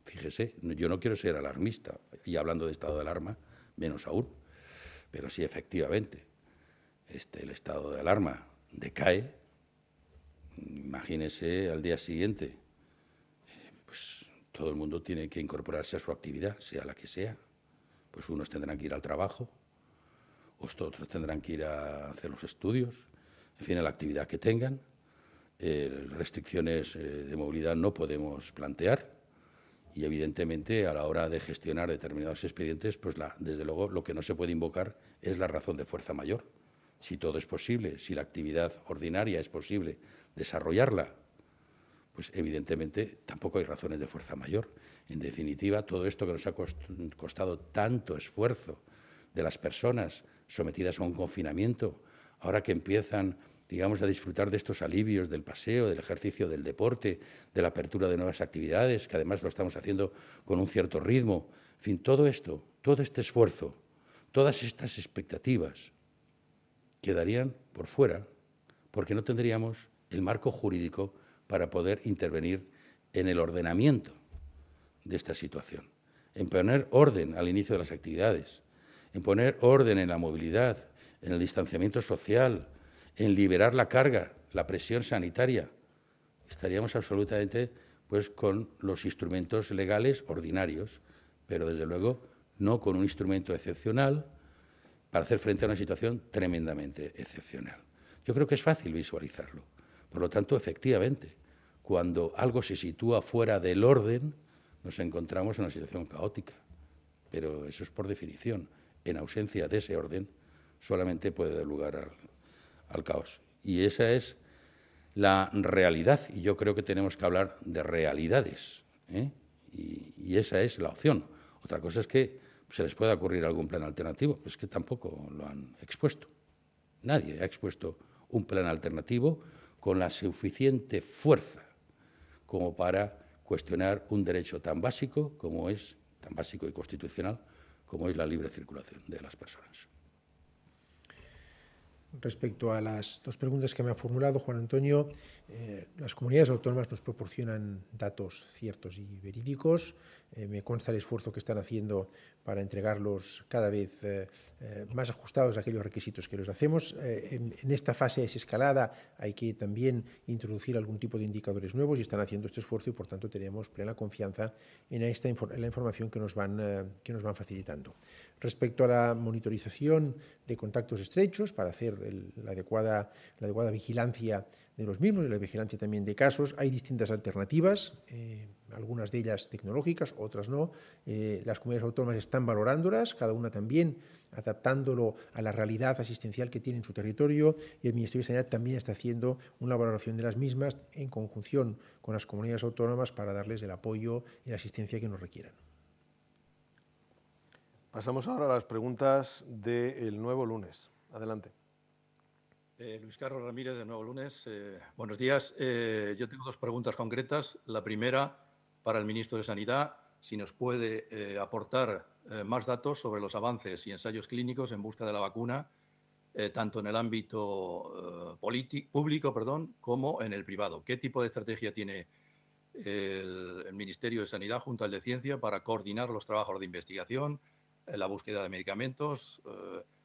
fíjese, yo no quiero ser alarmista, y hablando de estado de alarma, menos aún. Pero si efectivamente el estado de alarma decae, imagínese al día siguiente, pues todo el mundo tiene que incorporarse a su actividad, sea la que sea. Pues unos tendrán que ir al trabajo, otros tendrán que ir a hacer los estudios, en fin, a la actividad que tengan. restricciones de movilidad no podemos plantear y, evidentemente, a la hora de gestionar determinados expedientes, pues desde luego lo que no se puede invocar es la razón de fuerza mayor. Si todo es posible, si la actividad ordinaria es posible desarrollarla, pues evidentemente tampoco hay razones de fuerza mayor. En definitiva, todo esto que nos ha costado tanto esfuerzo de las personas sometidas a un confinamiento, ahora que empiezan, digamos, a disfrutar de estos alivios del paseo, del ejercicio del deporte, de la apertura de nuevas actividades, que además lo estamos haciendo con un cierto ritmo. En fin, todo esto, todo este esfuerzo, todas estas expectativas quedarían por fuera porque no tendríamos el marco jurídico para poder intervenir en el ordenamiento de esta situación, en poner orden al inicio de las actividades, en poner orden en la movilidad, en el distanciamiento social, en liberar la carga, la presión sanitaria. Estaríamos absolutamente pues, con los instrumentos legales ordinarios, pero desde luego no con un instrumento excepcional para hacer frente a una situación tremendamente excepcional. Yo creo que es fácil visualizarlo. Por lo tanto, efectivamente, cuando algo se sitúa fuera del orden, nos encontramos en una situación caótica. Pero eso es por definición. En ausencia de ese orden, solamente puede dar lugar al caos. Y esa es la realidad. Y yo creo que tenemos que hablar de realidades, ¿eh? Y esa es la opción. Otra cosa es que se les pueda ocurrir algún plan alternativo. Es que tampoco lo han expuesto. Nadie ha expuesto un plan alternativo con la suficiente fuerza como para cuestionar un derecho tan básico tan básico y constitucional, como es la libre circulación de las personas. Respecto a las dos preguntas que me ha formulado Juan Antonio, las comunidades autónomas nos proporcionan datos ciertos y verídicos. Me consta el esfuerzo que están haciendo para entregarlos cada vez más ajustados a aquellos requisitos que los hacemos. En esta fase es escalada, hay que también introducir algún tipo de indicadores nuevos y están haciendo este esfuerzo y, por tanto, tenemos plena confianza en la información que nos van facilitando. Respecto a la monitorización de contactos estrechos para hacer la adecuada vigilancia de los mismos y la vigilancia también de casos, hay distintas alternativas, algunas de ellas tecnológicas, otras no. Las comunidades autónomas están valorándolas, cada una también adaptándolo a la realidad asistencial que tiene en su territorio, y el Ministerio de Sanidad también está haciendo una valoración de las mismas en conjunción con las comunidades autónomas para darles el apoyo y la asistencia que nos requieran. Pasamos ahora a las preguntas del Nuevo Lunes. Adelante. Luis Carlos Ramírez, de Nuevo Lunes. Buenos días. Yo tengo dos preguntas concretas. La primera, para el ministro de Sanidad, si nos puede aportar más datos sobre los avances y ensayos clínicos en busca de la vacuna, tanto en el ámbito público como en el privado. ¿Qué tipo de estrategia tiene el Ministerio de Sanidad junto al de Ciencia para coordinar los trabajos de investigación, la búsqueda de medicamentos,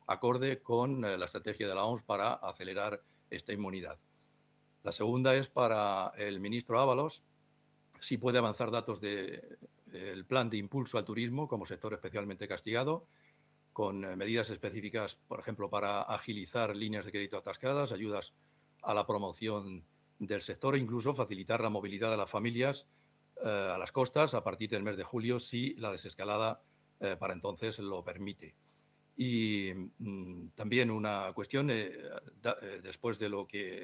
acorde con la estrategia de la OMS para acelerar esta inmunidad? La segunda es para el ministro Ábalos, si puede avanzar datos del plan de impulso al turismo como sector especialmente castigado, con medidas específicas, por ejemplo, para agilizar líneas de crédito atascadas, ayudas a la promoción del sector e incluso facilitar la movilidad de las familias a las costas a partir del mes de julio, si la desescalada para entonces lo permite. Y también una cuestión, después de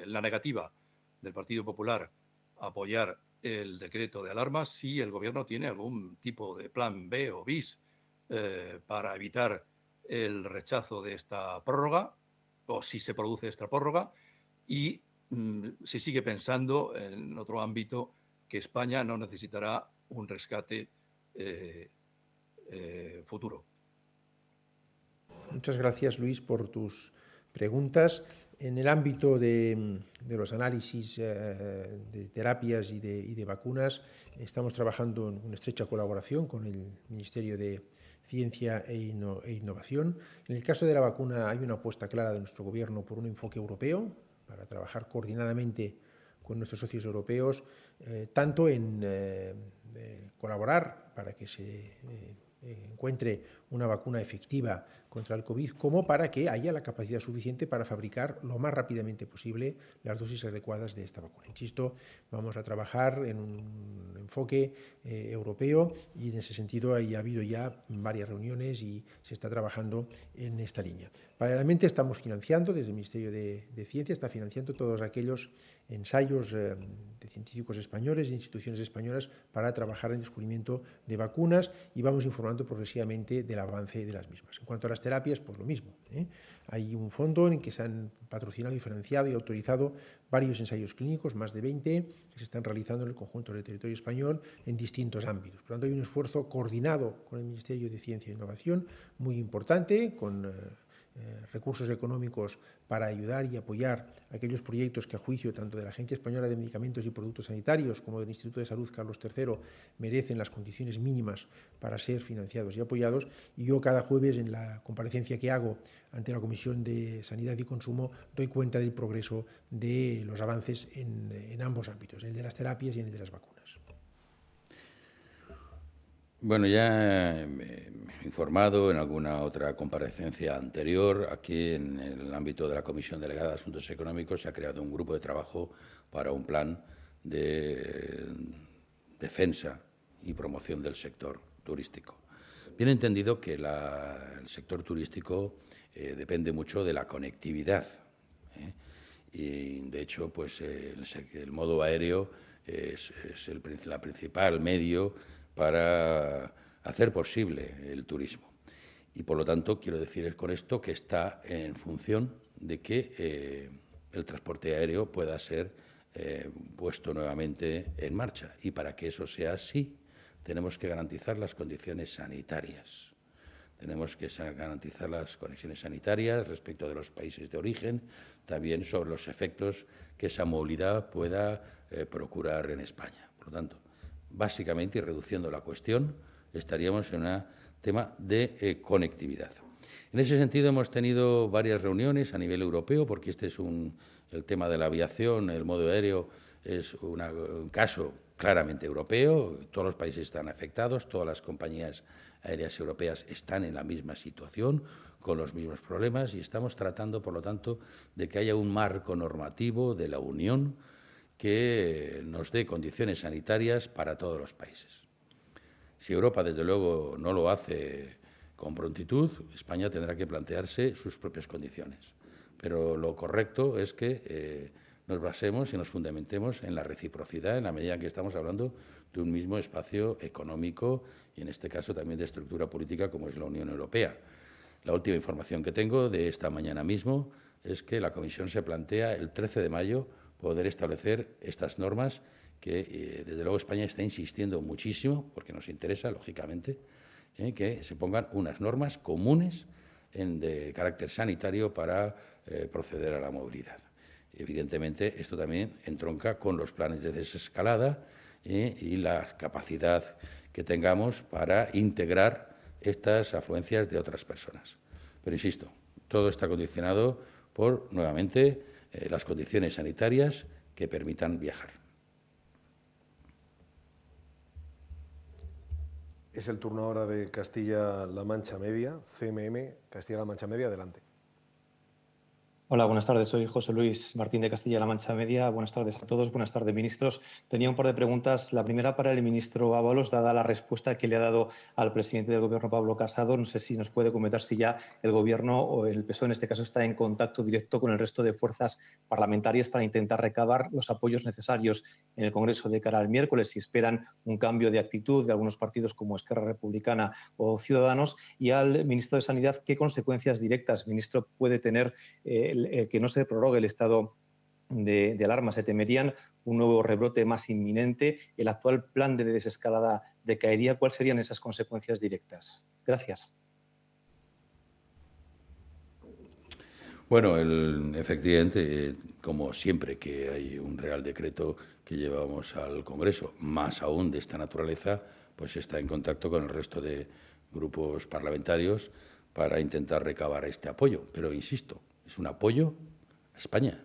la negativa del Partido Popular a apoyar el decreto de alarma, si el Gobierno tiene algún tipo de plan B o bis para evitar el rechazo de esta prórroga, o si se produce esta prórroga, y si sigue pensando en otro ámbito que España no necesitará un rescate futuro. Muchas gracias, Luis, por tus preguntas. En el ámbito de los análisis de terapias y de vacunas, estamos trabajando en una estrecha colaboración con el Ministerio de Ciencia e Innovación. En el caso de la vacuna hay una apuesta clara de nuestro Gobierno por un enfoque europeo para trabajar coordinadamente con nuestros socios europeos, tanto en colaborar para que se encuentre una vacuna efectiva contra el COVID, como para que haya la capacidad suficiente para fabricar lo más rápidamente posible las dosis adecuadas de esta vacuna. Insisto, vamos a trabajar en un enfoque europeo y en ese sentido ha habido ya varias reuniones y se está trabajando en esta línea. Paralelamente estamos financiando, desde el Ministerio de Ciencia, está financiando todos aquellos ensayos de científicos españoles e instituciones españolas para trabajar en descubrimiento de vacunas y vamos informando progresivamente del avance de las mismas. En cuanto a las terapias, pues lo mismo. Hay un fondo en el que se han patrocinado y financiado y autorizado varios ensayos clínicos, más de 20, que se están realizando en el conjunto del territorio español en distintos ámbitos. Por lo tanto, hay un esfuerzo coordinado con el Ministerio de Ciencia e Innovación muy importante, con recursos económicos para ayudar y apoyar aquellos proyectos que a juicio tanto de la Agencia Española de Medicamentos y Productos Sanitarios como del Instituto de Salud Carlos III merecen las condiciones mínimas para ser financiados y apoyados. Y yo cada jueves en la comparecencia que hago ante la Comisión de Sanidad y Consumo doy cuenta del progreso de los avances en ambos ámbitos, el de las terapias y el de las vacunas. Bueno, ya he informado en alguna otra comparecencia anterior, aquí en el ámbito de la Comisión Delegada de Asuntos Económicos se ha creado un grupo de trabajo para un plan de defensa y promoción del sector turístico. Bien entendido que el sector turístico depende mucho de la conectividad, y de hecho pues el modo aéreo es el principal medio para hacer posible el turismo. Y, por lo tanto, quiero decir con esto que está en función de que el transporte aéreo pueda ser puesto nuevamente en marcha. Y para que eso sea así, tenemos que garantizar las condiciones sanitarias. Tenemos que garantizar las conexiones sanitarias respecto de los países de origen, también sobre los efectos que esa movilidad pueda procurar en España. Por lo tanto, básicamente, y reduciendo la cuestión, estaríamos en un tema de conectividad. En ese sentido, hemos tenido varias reuniones a nivel europeo, porque este es el tema de la aviación, el modo aéreo, es un caso claramente europeo. Todos los países están afectados, todas las compañías aéreas europeas están en la misma situación, con los mismos problemas, y estamos tratando, por lo tanto, de que haya un marco normativo de la Unión que nos dé condiciones sanitarias para todos los países. Si Europa, desde luego, no lo hace con prontitud, España tendrá que plantearse sus propias condiciones. Pero lo correcto es que nos basemos y nos fundamentemos en la reciprocidad, en la medida en que estamos hablando de un mismo espacio económico y, en este caso, también de estructura política como es la Unión Europea. La última información que tengo de esta mañana mismo es que la Comisión se plantea el 13 de mayo poder establecer estas normas que, desde luego, España está insistiendo muchísimo, porque nos interesa, lógicamente, que se pongan unas normas comunes de carácter sanitario para proceder a la movilidad. Evidentemente, esto también entronca con los planes de desescalada y la capacidad que tengamos para integrar estas afluencias de otras personas. Pero, insisto, todo está condicionado por, nuevamente, las condiciones sanitarias que permitan viajar. Es el turno ahora de Castilla-La Mancha Media, CMM, Castilla-La Mancha Media, adelante. Hola, buenas tardes. Soy José Luis Martín de Castilla-La Mancha Media. Buenas tardes a todos. Buenas tardes, ministros. Tenía un par de preguntas. La primera para el ministro Ábalos, dada la respuesta que le ha dado al presidente del Gobierno, Pablo Casado. No sé si nos puede comentar si ya el Gobierno o el PSOE, en este caso, está en contacto directo con el resto de fuerzas parlamentarias para intentar recabar los apoyos necesarios en el Congreso de cara al miércoles, si esperan un cambio de actitud de algunos partidos como Esquerra Republicana o Ciudadanos. Y al ministro de Sanidad, ¿qué consecuencias directas, ministro, puede tener el que no se prorrogue el estado de alarma? ¿Se temerían un nuevo rebrote más inminente? ¿El actual plan de desescalada decaería? ¿Cuáles serían esas consecuencias directas? Gracias. Bueno, efectivamente, como siempre que hay un Real Decreto que llevamos al Congreso, más aún de esta naturaleza, pues está en contacto con el resto de grupos parlamentarios para intentar recabar este apoyo. Pero, insisto, es un apoyo a España,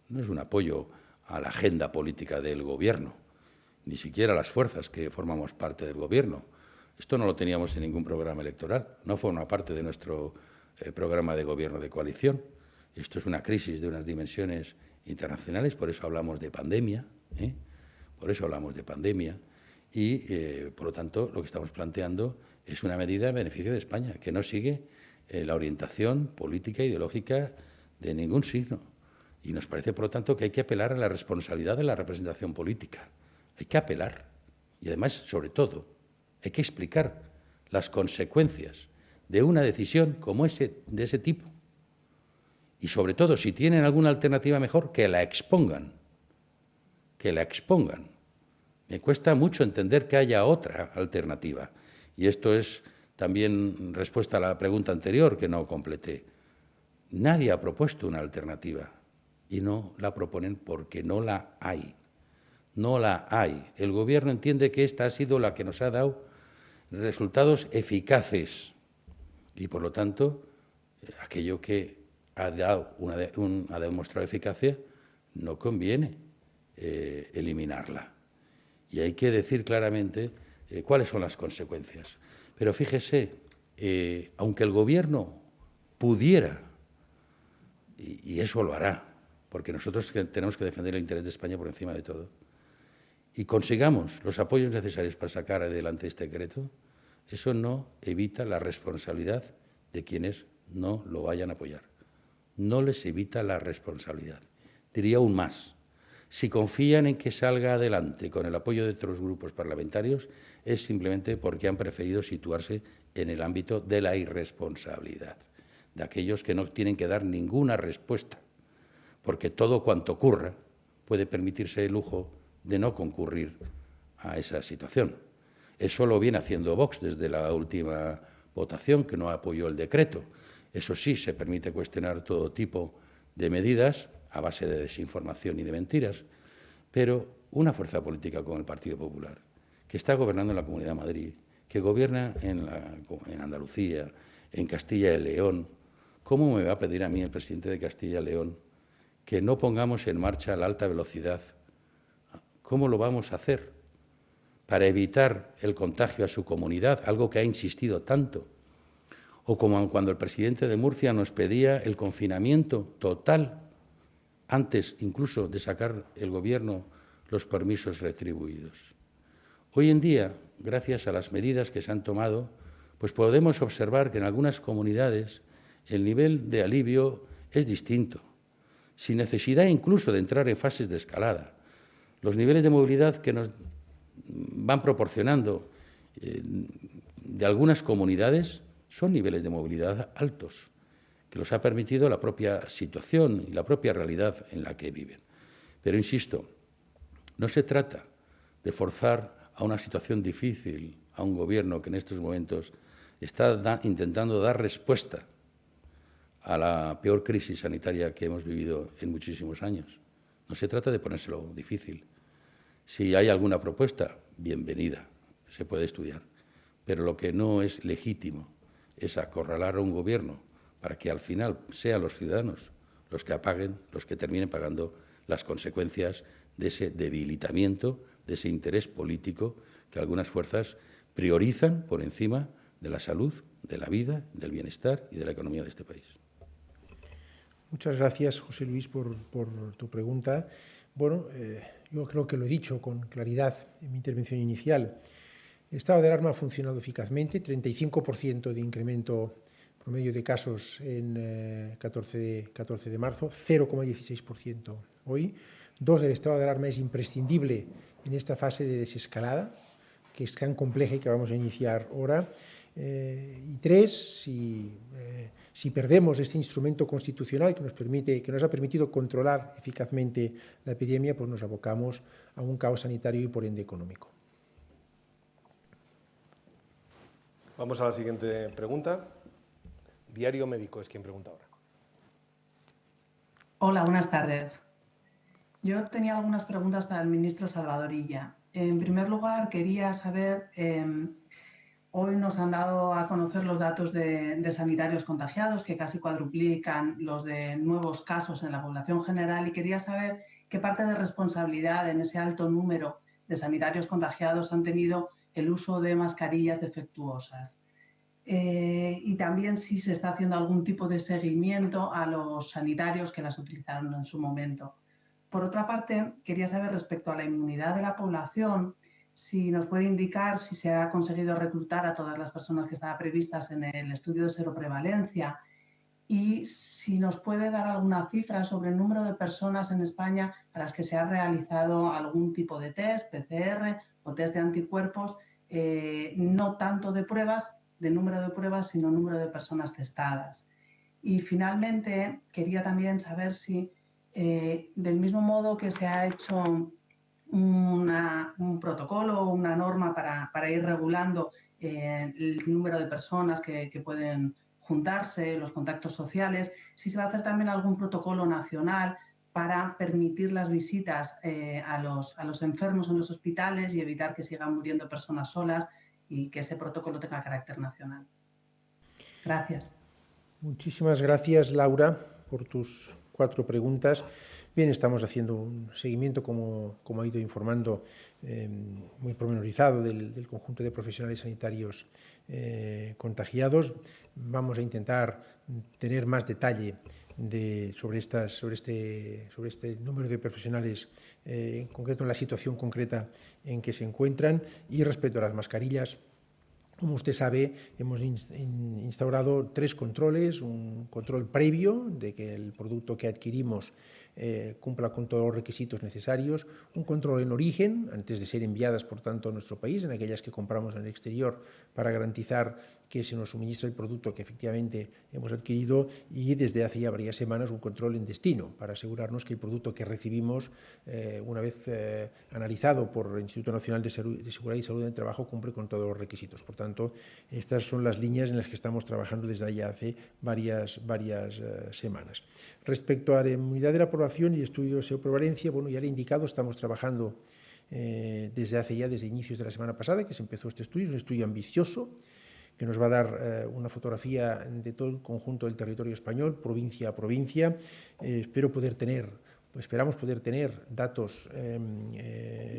no es un apoyo a la agenda política del Gobierno, ni siquiera a las fuerzas que formamos parte del Gobierno. Esto no lo teníamos en ningún programa electoral, no forma parte de nuestro programa de gobierno de coalición. Esto es una crisis de unas dimensiones internacionales, por eso hablamos de pandemia, por eso hablamos de pandemia y, por lo tanto, lo que estamos planteando es una medida en beneficio de España, que no sigue la orientación política e ideológica de ningún signo. Y nos parece, por lo tanto, que hay que apelar a la responsabilidad de la representación política. Hay que apelar. Y, además, sobre todo, hay que explicar las consecuencias de una decisión como de ese tipo. Y, sobre todo, si tienen alguna alternativa mejor, que la expongan. Que la expongan. Me cuesta mucho entender que haya otra alternativa. Y esto es también respuesta a la pregunta anterior que no completé. Nadie ha propuesto una alternativa y no la proponen porque no la hay. No la hay. El Gobierno entiende que esta ha sido la que nos ha dado resultados eficaces y, por lo tanto, aquello que ha demostrado eficacia no conviene eliminarla. Y hay que decir claramente cuáles son las consecuencias. Pero fíjese, aunque el Gobierno pudiera, y eso lo hará, porque nosotros tenemos que defender el interés de España por encima de todo, y consigamos los apoyos necesarios para sacar adelante este decreto, eso no evita la responsabilidad de quienes no lo vayan a apoyar. No les evita la responsabilidad. Diría aún más. Si confían en que salga adelante con el apoyo de otros grupos parlamentarios, es simplemente porque han preferido situarse en el ámbito de la irresponsabilidad, de aquellos que no tienen que dar ninguna respuesta, porque todo cuanto ocurra puede permitirse el lujo de no concurrir a esa situación. Eso lo viene haciendo Vox desde la última votación, que no apoyó el decreto. Eso sí, se permite cuestionar todo tipo de medidas a base de desinformación y de mentiras, pero una fuerza política como el Partido Popular, que está gobernando en la Comunidad de Madrid, que gobierna en Andalucía, en Castilla y León, ¿cómo me va a pedir a mí el presidente de Castilla y León que no pongamos en marcha la alta velocidad? ¿Cómo lo vamos a hacer para evitar el contagio a su comunidad, algo que ha insistido tanto? O como cuando el presidente de Murcia nos pedía el confinamiento total, antes incluso de sacar el Gobierno los permisos retribuidos. Hoy en día, gracias a las medidas que se han tomado, pues podemos observar que en algunas comunidades el nivel de alivio es distinto, sin necesidad incluso de entrar en fases de escalada. Los niveles de movilidad que nos van proporcionando de algunas comunidades son niveles de movilidad altos, que los ha permitido la propia situación y la propia realidad en la que viven. Pero, insisto, no se trata de forzar a una situación difícil a un Gobierno que en estos momentos está intentando dar respuesta a la peor crisis sanitaria que hemos vivido en muchísimos años. No se trata de ponérselo difícil. Si hay alguna propuesta, bienvenida, se puede estudiar. Pero lo que no es legítimo es acorralar a un Gobierno para que al final sean los ciudadanos los que apaguen, los que terminen pagando las consecuencias de ese debilitamiento, de ese interés político que algunas fuerzas priorizan por encima de la salud, de la vida, del bienestar y de la economía de este país. Muchas gracias, José Luis, por tu pregunta. Bueno, yo creo que lo he dicho con claridad en mi intervención inicial. El estado de alarma ha funcionado eficazmente, 35% de incremento promedio de casos en 14 de marzo, 0,16% hoy. 2, el estado de alarma es imprescindible en esta fase de desescalada, que es tan compleja y que vamos a iniciar ahora. Y 3, si perdemos este instrumento constitucional que nos ha permitido controlar eficazmente la epidemia, pues nos abocamos a un caos sanitario y por ende económico. Vamos a la siguiente pregunta. Diario Médico es quien pregunta ahora. Hola, buenas tardes. Yo tenía algunas preguntas para el ministro Salvador Illa. En primer lugar, quería saber, hoy nos han dado a conocer los datos de sanitarios contagiados, que casi cuadruplican los de nuevos casos en la población general, y quería saber qué parte de responsabilidad en ese alto número de sanitarios contagiados han tenido el uso de mascarillas defectuosas. y también si se está haciendo algún tipo de seguimiento a los sanitarios que las utilizaron en su momento. Por otra parte, quería saber respecto a la inmunidad de la población, si nos puede indicar si se ha conseguido reclutar a todas las personas que estaban previstas en el estudio de seroprevalencia y si nos puede dar alguna cifra sobre el número de personas en España a las que se ha realizado algún tipo de test, PCR o test de anticuerpos, no tanto de pruebas, de número de pruebas, sino número de personas testadas. Y finalmente, quería también saber si, del mismo modo que se ha hecho un protocolo o una norma para ir regulando el número de personas que pueden juntarse, los contactos sociales, si se va a hacer también algún protocolo nacional para permitir las visitas a los enfermos en los hospitales y evitar que sigan muriendo personas solas y que ese protocolo tenga carácter nacional. Gracias. Muchísimas gracias, Laura, por tus 4 preguntas. Bien, estamos haciendo un seguimiento, como ha ido informando, muy pormenorizado del conjunto de profesionales sanitarios contagiados. Vamos a intentar tener más detalle sobre este número de profesionales, en concreto en la situación concreta en que se encuentran. Y respecto a las mascarillas, como usted sabe, hemos instaurado 3 controles: un control previo de que el producto que adquirimos cumpla con todos los requisitos necesarios, un control en origen, antes de ser enviadas, por tanto, a nuestro país, en aquellas que compramos en el exterior, para garantizar que se nos suministra el producto que efectivamente hemos adquirido, y desde hace ya varias semanas un control en destino, para asegurarnos que el producto que recibimos, una vez analizado por el Instituto Nacional de Seguridad y Salud en el Trabajo, cumple con todos los requisitos. Por tanto, estas son las líneas en las que estamos trabajando desde ya hace varias semanas. Respecto a la inmunidad de la población y estudio de seroprevalencia, bueno, ya le he indicado, estamos trabajando desde inicios de la semana pasada que se empezó este estudio. Es un estudio ambicioso que nos va a dar una fotografía de todo el conjunto del territorio español, provincia a provincia. Esperamos poder tener datos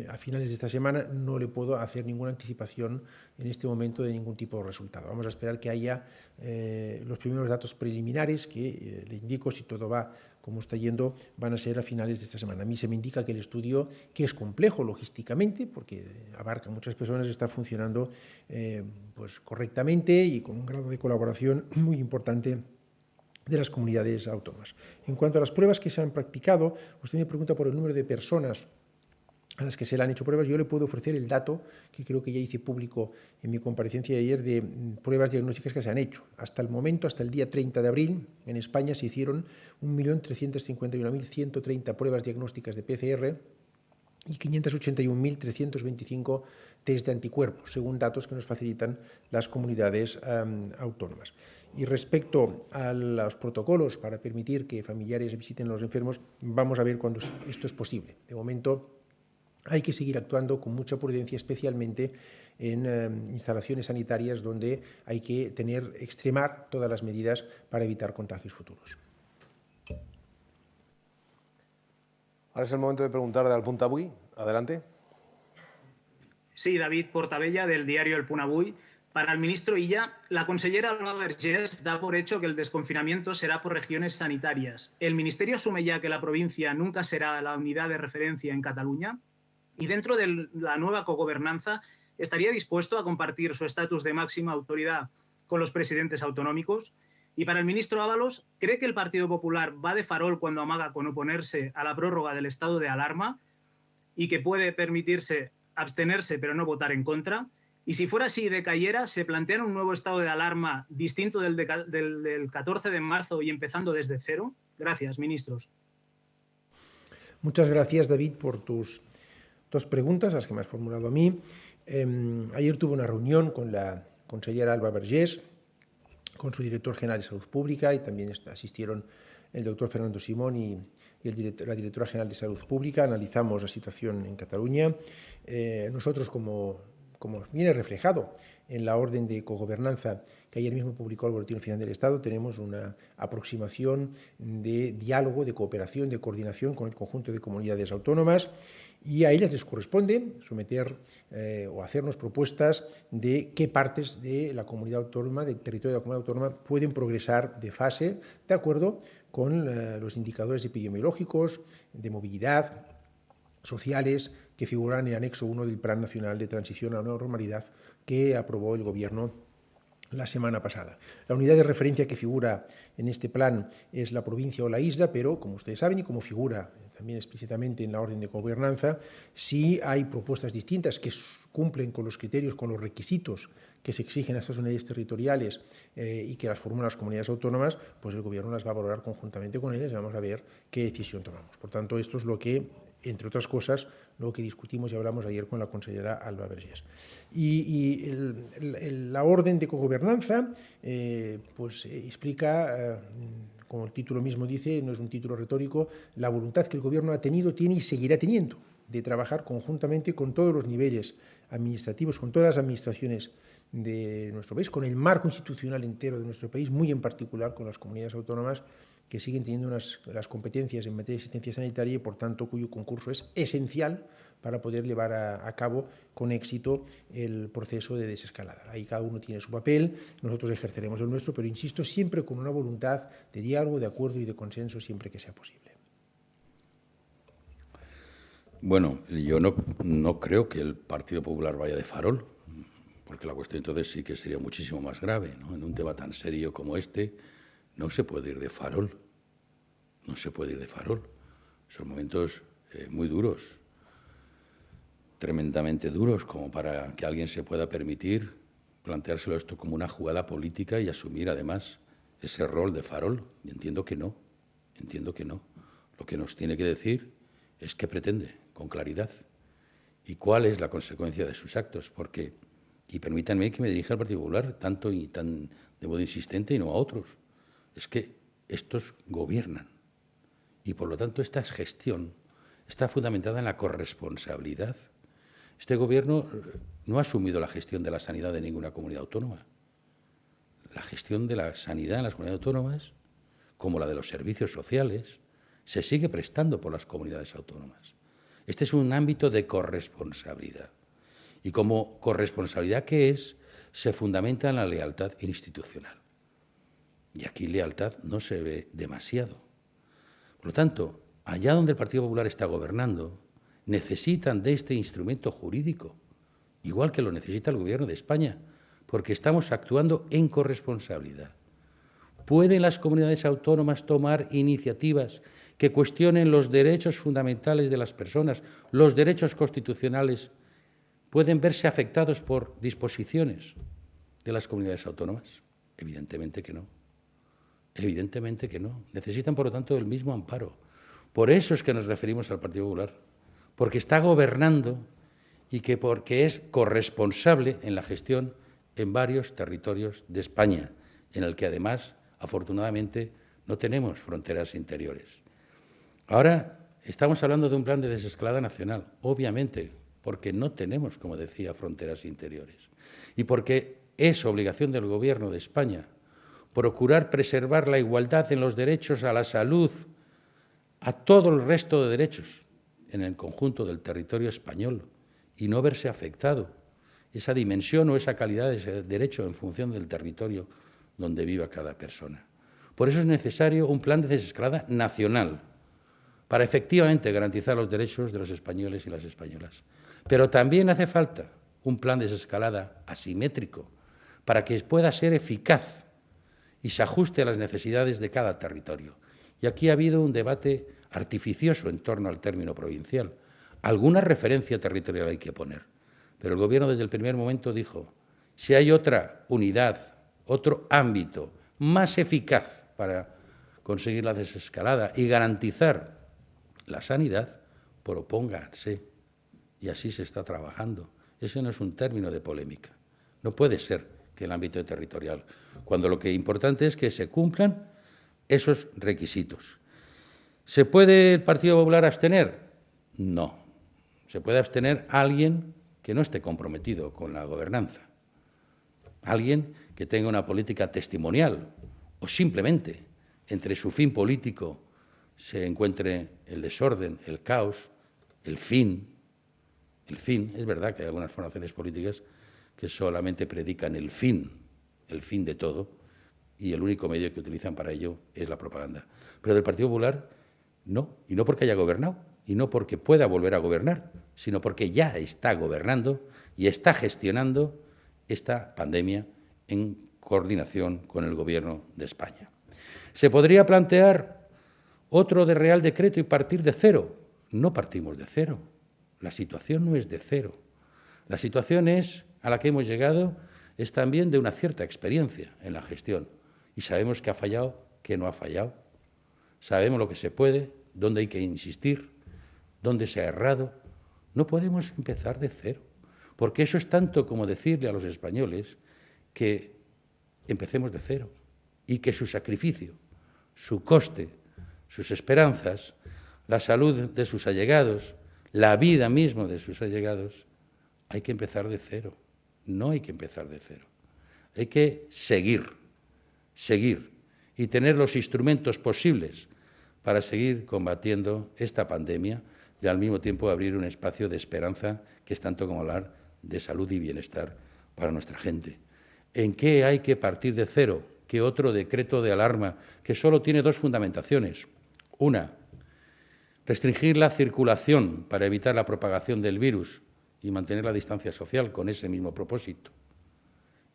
a finales de esta semana. No le puedo hacer ninguna anticipación en este momento de ningún tipo de resultado. Vamos a esperar que haya los primeros datos preliminares que, le indico, si todo va como está yendo, van a ser a finales de esta semana. A mí se me indica que el estudio, que es complejo logísticamente, porque abarca muchas personas, está funcionando pues correctamente y con un grado de colaboración muy importante de las comunidades autónomas. En cuanto a las pruebas que se han practicado, usted me pregunta por el número de personas a las que se le han hecho pruebas. Yo le puedo ofrecer el dato, que creo que ya hice público en mi comparecencia de ayer, de pruebas diagnósticas que se han hecho. Hasta el momento, hasta el día 30 de abril, en España se hicieron 1.351.130 pruebas diagnósticas de PCR y 581.325 test de anticuerpos, según datos que nos facilitan las comunidades autónomas. Y respecto a los protocolos para permitir que familiares visiten a los enfermos, vamos a ver cuándo esto es posible. De momento hay que seguir actuando con mucha prudencia, especialmente en instalaciones sanitarias donde hay que extremar todas las medidas para evitar contagios futuros. Ahora es el momento de preguntar al Punt-Avui. Adelante. Sí, David Portabella, del diario El Punt-Avui. Para el ministro Illa, la consellera Alba Vergés da por hecho que el desconfinamiento será por regiones sanitarias. ¿El ministerio asume ya que la provincia nunca será la unidad de referencia en Cataluña? Y dentro de la nueva cogobernanza, ¿estaría dispuesto a compartir su estatus de máxima autoridad con los presidentes autonómicos? Y para el ministro Ábalos, ¿cree que el Partido Popular va de farol cuando amaga con oponerse a la prórroga del estado de alarma y que puede permitirse abstenerse pero no votar en contra? Y si fuera así y decayera, ¿se plantea un nuevo estado de alarma distinto del 14 de marzo y empezando desde cero? Gracias, ministros. Muchas gracias, David, por tus 2 preguntas, las que me has formulado a mí. Ayer tuve una reunión con la consellera Alba Vergés, con su director general de Salud Pública, y también asistieron el doctor Fernando Simón y la directora general de Salud Pública. Analizamos la situación en Cataluña. Nosotros, como como viene reflejado en la orden de cogobernanza que ayer mismo publicó el Boletín Oficial del Estado, tenemos una aproximación de diálogo, de cooperación, de coordinación con el conjunto de comunidades autónomas, y a ellas les corresponde someter o hacernos propuestas de qué partes de la comunidad autónoma, del territorio de la comunidad autónoma, pueden progresar de fase de acuerdo con los indicadores epidemiológicos, de movilidad, sociales, que figuran en el anexo 1 del Plan Nacional de Transición a la Nueva Normalidad que aprobó el Gobierno la semana pasada. La unidad de referencia que figura en este plan es la provincia o la isla, pero, como ustedes saben, y como figura también explícitamente en la orden de gobernanza, si hay propuestas distintas que cumplen con los criterios, con los requisitos que se exigen a estas unidades territoriales y que las formulan las comunidades autónomas, pues el Gobierno las va a valorar conjuntamente con ellas y vamos a ver qué decisión tomamos. Por tanto, esto es lo que, entre otras cosas, lo que discutimos y hablamos ayer con la consellera Alba Vergés. Y la orden de cogobernanza pues explica, como el título mismo dice, no es un título retórico, la voluntad que el Gobierno ha tenido, tiene y seguirá teniendo de trabajar conjuntamente con todos los niveles administrativos, con todas las administraciones de nuestro país, con el marco institucional entero de nuestro país, muy en particular con las comunidades autónomas que siguen teniendo las competencias en materia de asistencia sanitaria y, por tanto, cuyo concurso es esencial para poder llevar a cabo con éxito el proceso de desescalada. Ahí cada uno tiene su papel, nosotros ejerceremos el nuestro, pero, insisto, siempre con una voluntad de diálogo, de acuerdo y de consenso, siempre que sea posible. Bueno, yo no creo que el Partido Popular vaya de farol, porque la cuestión entonces sí que sería muchísimo más grave, ¿no? En un tema tan serio como este, no se puede ir de farol, no se puede ir de farol. Son momentos muy duros, tremendamente duros, como para que alguien se pueda permitir planteárselo esto como una jugada política y asumir además ese rol de farol. Y entiendo que no, entiendo que no. Lo que nos tiene que decir es qué pretende, con claridad, y cuál es la consecuencia de sus actos, porque, y permítanme que me dirija al Partido Popular tanto y tan de modo insistente y no a otros, es que estos gobiernan y, por lo tanto, esta gestión está fundamentada en la corresponsabilidad. Este Gobierno no ha asumido la gestión de la sanidad de ninguna comunidad autónoma. La gestión de la sanidad en las comunidades autónomas, como la de los servicios sociales, se sigue prestando por las comunidades autónomas. Este es un ámbito de corresponsabilidad. Y como corresponsabilidad que es, se fundamenta en la lealtad institucional. Y aquí lealtad no se ve demasiado. Por lo tanto, allá donde el Partido Popular está gobernando, necesitan de este instrumento jurídico, igual que lo necesita el Gobierno de España, porque estamos actuando en corresponsabilidad. ¿Pueden las comunidades autónomas tomar iniciativas que cuestionen los derechos fundamentales de las personas, los derechos constitucionales? ¿Pueden verse afectados por disposiciones de las comunidades autónomas? Evidentemente que no. Evidentemente que no. Necesitan, por lo tanto, el mismo amparo. Por eso es que nos referimos al Partido Popular, porque está gobernando y porque es corresponsable en la gestión en varios territorios de España, en el que además, afortunadamente, no tenemos fronteras interiores. Ahora estamos hablando de un plan de desescalada nacional, obviamente, porque no tenemos, como decía, fronteras interiores y porque es obligación del Gobierno de España procurar preservar la igualdad en los derechos a la salud, a todo el resto de derechos en el conjunto del territorio español y no verse afectado esa dimensión o esa calidad de ese derecho en función del territorio donde viva cada persona. Por eso es necesario un plan de desescalada nacional para efectivamente garantizar los derechos de los españoles y las españolas. Pero también hace falta un plan de desescalada asimétrico para que pueda ser eficaz y se ajuste a las necesidades de cada territorio. Y aquí ha habido un debate artificioso en torno al término provincial. Alguna referencia territorial hay que poner, pero el Gobierno desde el primer momento dijo, si hay otra unidad, otro ámbito más eficaz para conseguir la desescalada y garantizar la sanidad, propónganse. Y así se está trabajando. Ese no es un término de polémica. No puede ser que el ámbito territorial, cuando lo que es importante es que se cumplan esos requisitos. ¿Se puede el Partido Popular abstener? No. Se puede abstener alguien que no esté comprometido con la gobernanza. Alguien que tenga una política testimonial o simplemente entre su fin político se encuentre el desorden, el caos, el fin. Es verdad que hay algunas formaciones políticas que solamente predican el fin de todo, y el único medio que utilizan para ello es la propaganda. Pero del Partido Popular no, y no porque haya gobernado, y no porque pueda volver a gobernar, sino porque ya está gobernando y está gestionando esta pandemia en coordinación con el Gobierno de España. ¿Se podría plantear otro de Real Decreto y partir de cero? No partimos de cero. La situación no es de cero. La situación a la que hemos llegado es también de una cierta experiencia en la gestión. Y sabemos qué ha fallado, qué no ha fallado. Sabemos lo que se puede, dónde hay que insistir, dónde se ha errado. No podemos empezar de cero, porque eso es tanto como decirle a los españoles que empecemos de cero y que su sacrificio, su coste, sus esperanzas, la salud de sus allegados, la vida misma de sus allegados, hay que empezar de cero. No hay que empezar de cero. Hay que seguir y tener los instrumentos posibles para seguir combatiendo esta pandemia y al mismo tiempo abrir un espacio de esperanza que es tanto como hablar de salud y bienestar para nuestra gente. ¿En qué hay que partir de cero? ¿Qué otro decreto de alarma que solo tiene dos fundamentaciones? Una, restringir la circulación para evitar la propagación del virus y mantener la distancia social con ese mismo propósito.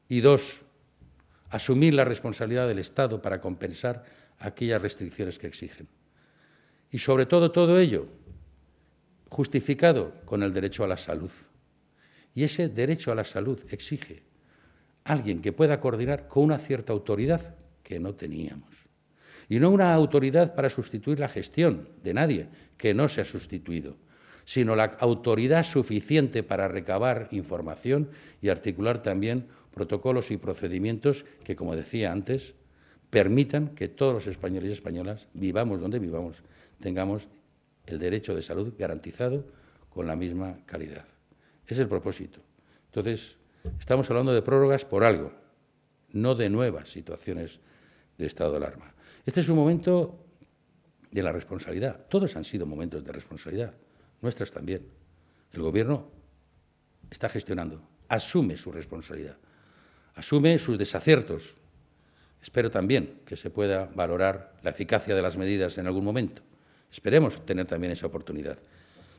Y dos, asumir la responsabilidad del Estado para compensar aquellas restricciones que exigen. Y sobre todo ello justificado con el derecho a la salud. Y ese derecho a la salud exige alguien que pueda coordinar con una cierta autoridad que no teníamos. Y no una autoridad para sustituir la gestión de nadie, que no se ha sustituido, sino la autoridad suficiente para recabar información y articular también protocolos y procedimientos que, como decía antes, permitan que todos los españoles y españolas, vivamos donde vivamos, tengamos el derecho de salud garantizado con la misma calidad. Ese es el propósito. Entonces, estamos hablando de prórrogas por algo, no de nuevas situaciones de estado de alarma. Este es un momento de la responsabilidad. Todos han sido momentos de responsabilidad, nuestras también. El Gobierno está gestionando, asume su responsabilidad, asume sus desaciertos. Espero también que se pueda valorar la eficacia de las medidas en algún momento. Esperemos tener también esa oportunidad.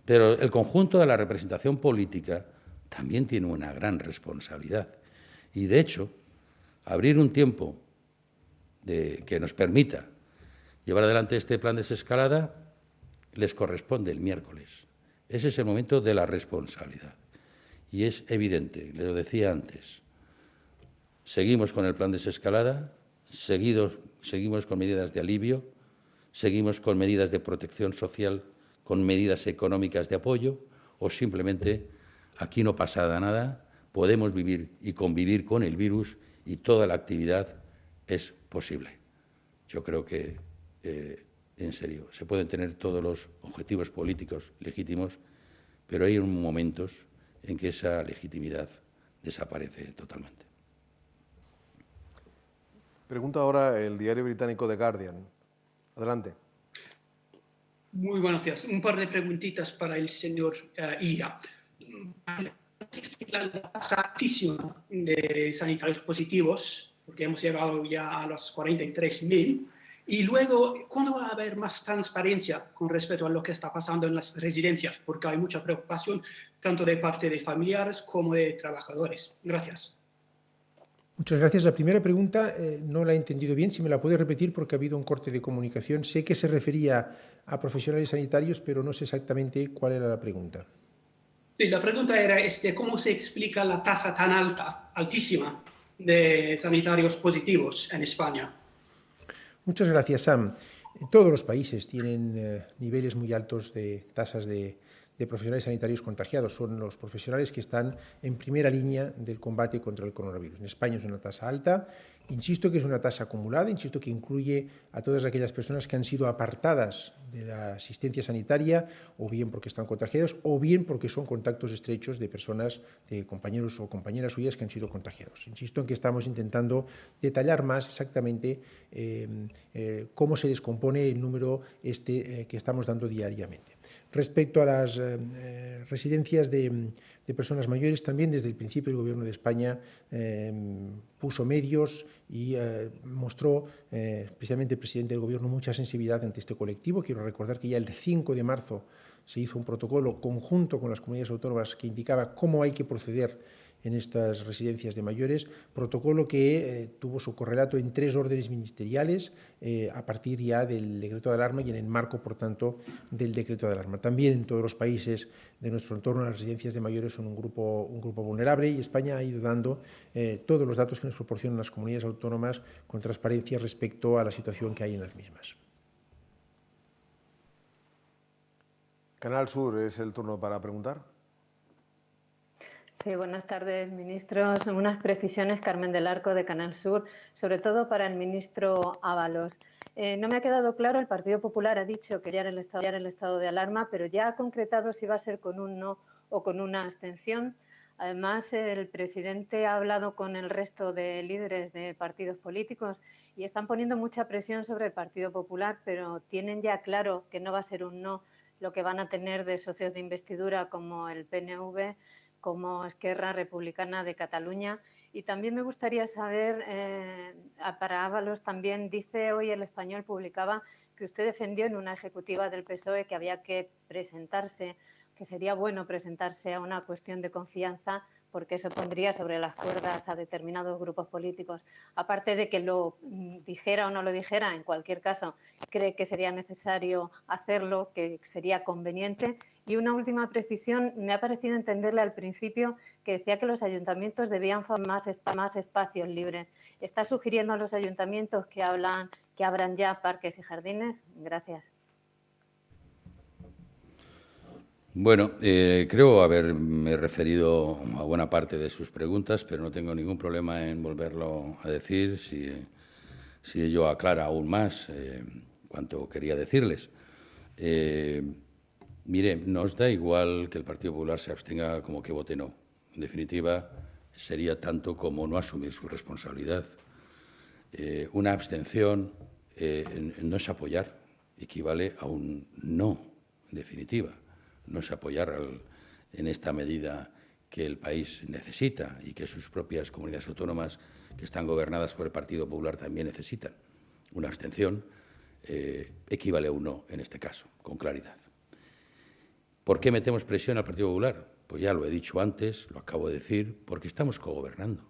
Pero el conjunto de la representación política también tiene una gran responsabilidad. Y, de hecho, abrir un tiempo que nos permita llevar adelante este plan de desescalada les corresponde el miércoles. Ese es el momento de la responsabilidad. Y es evidente, le lo decía antes, seguimos con el plan de desescalada, seguimos con medidas de alivio, seguimos con medidas de protección social, con medidas económicas de apoyo, o simplemente aquí no pasa nada, podemos vivir y convivir con el virus y toda la actividad es posible. Yo creo que, en serio, se pueden tener todos los objetivos políticos legítimos, pero hay momentos en que esa legitimidad desaparece totalmente. Pregunta ahora el diario británico The Guardian. Adelante. Muy buenos días. Un par de preguntitas para el señor Illa. La tasa altísima de sanitarios positivos, porque hemos llegado ya a los 43.000. Y luego, ¿cuándo va a haber más transparencia con respecto a lo que está pasando en las residencias? Porque hay mucha preocupación tanto de parte de familiares como de trabajadores. Gracias. Muchas gracias. La primera pregunta no la he entendido bien. Si me la puede repetir porque ha habido un corte de comunicación. Sé que se refería a profesionales sanitarios, pero no sé exactamente cuál era la pregunta. Sí, la pregunta era ¿cómo se explica la tasa tan altísima de sanitarios positivos en España? Muchas gracias, Sam. Todos los países tienen niveles muy altos de tasas de profesionales sanitarios contagiados. Son los profesionales que están en primera línea del combate contra el coronavirus. En España es una tasa alta Insisto que es una tasa acumulada, insisto que incluye a todas aquellas personas que han sido apartadas de la asistencia sanitaria, o bien porque están contagiados, o bien porque son contactos estrechos de personas, de compañeros o compañeras suyas que han sido contagiados. Insisto en que estamos intentando detallar más exactamente cómo se descompone el número que estamos dando diariamente. Respecto a las residencias de personas mayores, también desde el principio el Gobierno de España puso medios y mostró, especialmente el presidente del Gobierno, mucha sensibilidad ante este colectivo. Quiero recordar que ya el 5 de marzo se hizo un protocolo conjunto con las comunidades autónomas que indicaba cómo hay que proceder en estas residencias de mayores, protocolo que tuvo su correlato en 3 órdenes ministeriales a partir ya del decreto de alarma y en el marco, por tanto, del decreto de alarma. También en todos los países de nuestro entorno las residencias de mayores son un grupo vulnerable, y España ha ido dando todos los datos que nos proporcionan las comunidades autónomas con transparencia respecto a la situación que hay en las mismas. Canal Sur, es el turno para preguntar. Sí, buenas tardes, ministros. Unas precisiones, Carmen del Arco, de Canal Sur, sobre todo para el ministro Ábalos. No me ha quedado claro, el Partido Popular ha dicho que ya el estado de alarma, pero ya ha concretado si va a ser con un no o con una abstención. Además, el presidente ha hablado con el resto de líderes de partidos políticos y están poniendo mucha presión sobre el Partido Popular, pero tienen ya claro que no va a ser un no lo que van a tener de socios de investidura como el PNV, como Esquerra Republicana de Cataluña. Y también me gustaría saber, para Ábalos también, dice hoy El Español, publicaba que usted defendió en una ejecutiva del PSOE que había que presentarse, que sería bueno presentarse a una cuestión de confianza, porque eso pondría sobre las cuerdas a determinados grupos políticos. Aparte de que lo dijera o no lo dijera, en cualquier caso, cree que sería necesario hacerlo, que sería conveniente. Y una última precisión, me ha parecido entenderle al principio que decía que los ayuntamientos debían formar más espacios libres. ¿Está sugiriendo a los ayuntamientos que abran ya parques y jardines? Gracias. Bueno, creo haberme referido a buena parte de sus preguntas, pero no tengo ningún problema en volverlo a decir si ello aclara aún más cuanto quería decirles. Mire, nos da igual que el Partido Popular se abstenga como que vote no. En definitiva, sería tanto como no asumir su responsabilidad. Una abstención no es apoyar, equivale a un no, en definitiva. No es apoyar en esta medida que el país necesita y que sus propias comunidades autónomas que están gobernadas por el Partido Popular también necesitan. Una abstención equivale a un no en este caso, con claridad. ¿Por qué metemos presión al Partido Popular? Pues ya lo he dicho antes, lo acabo de decir, porque estamos cogobernando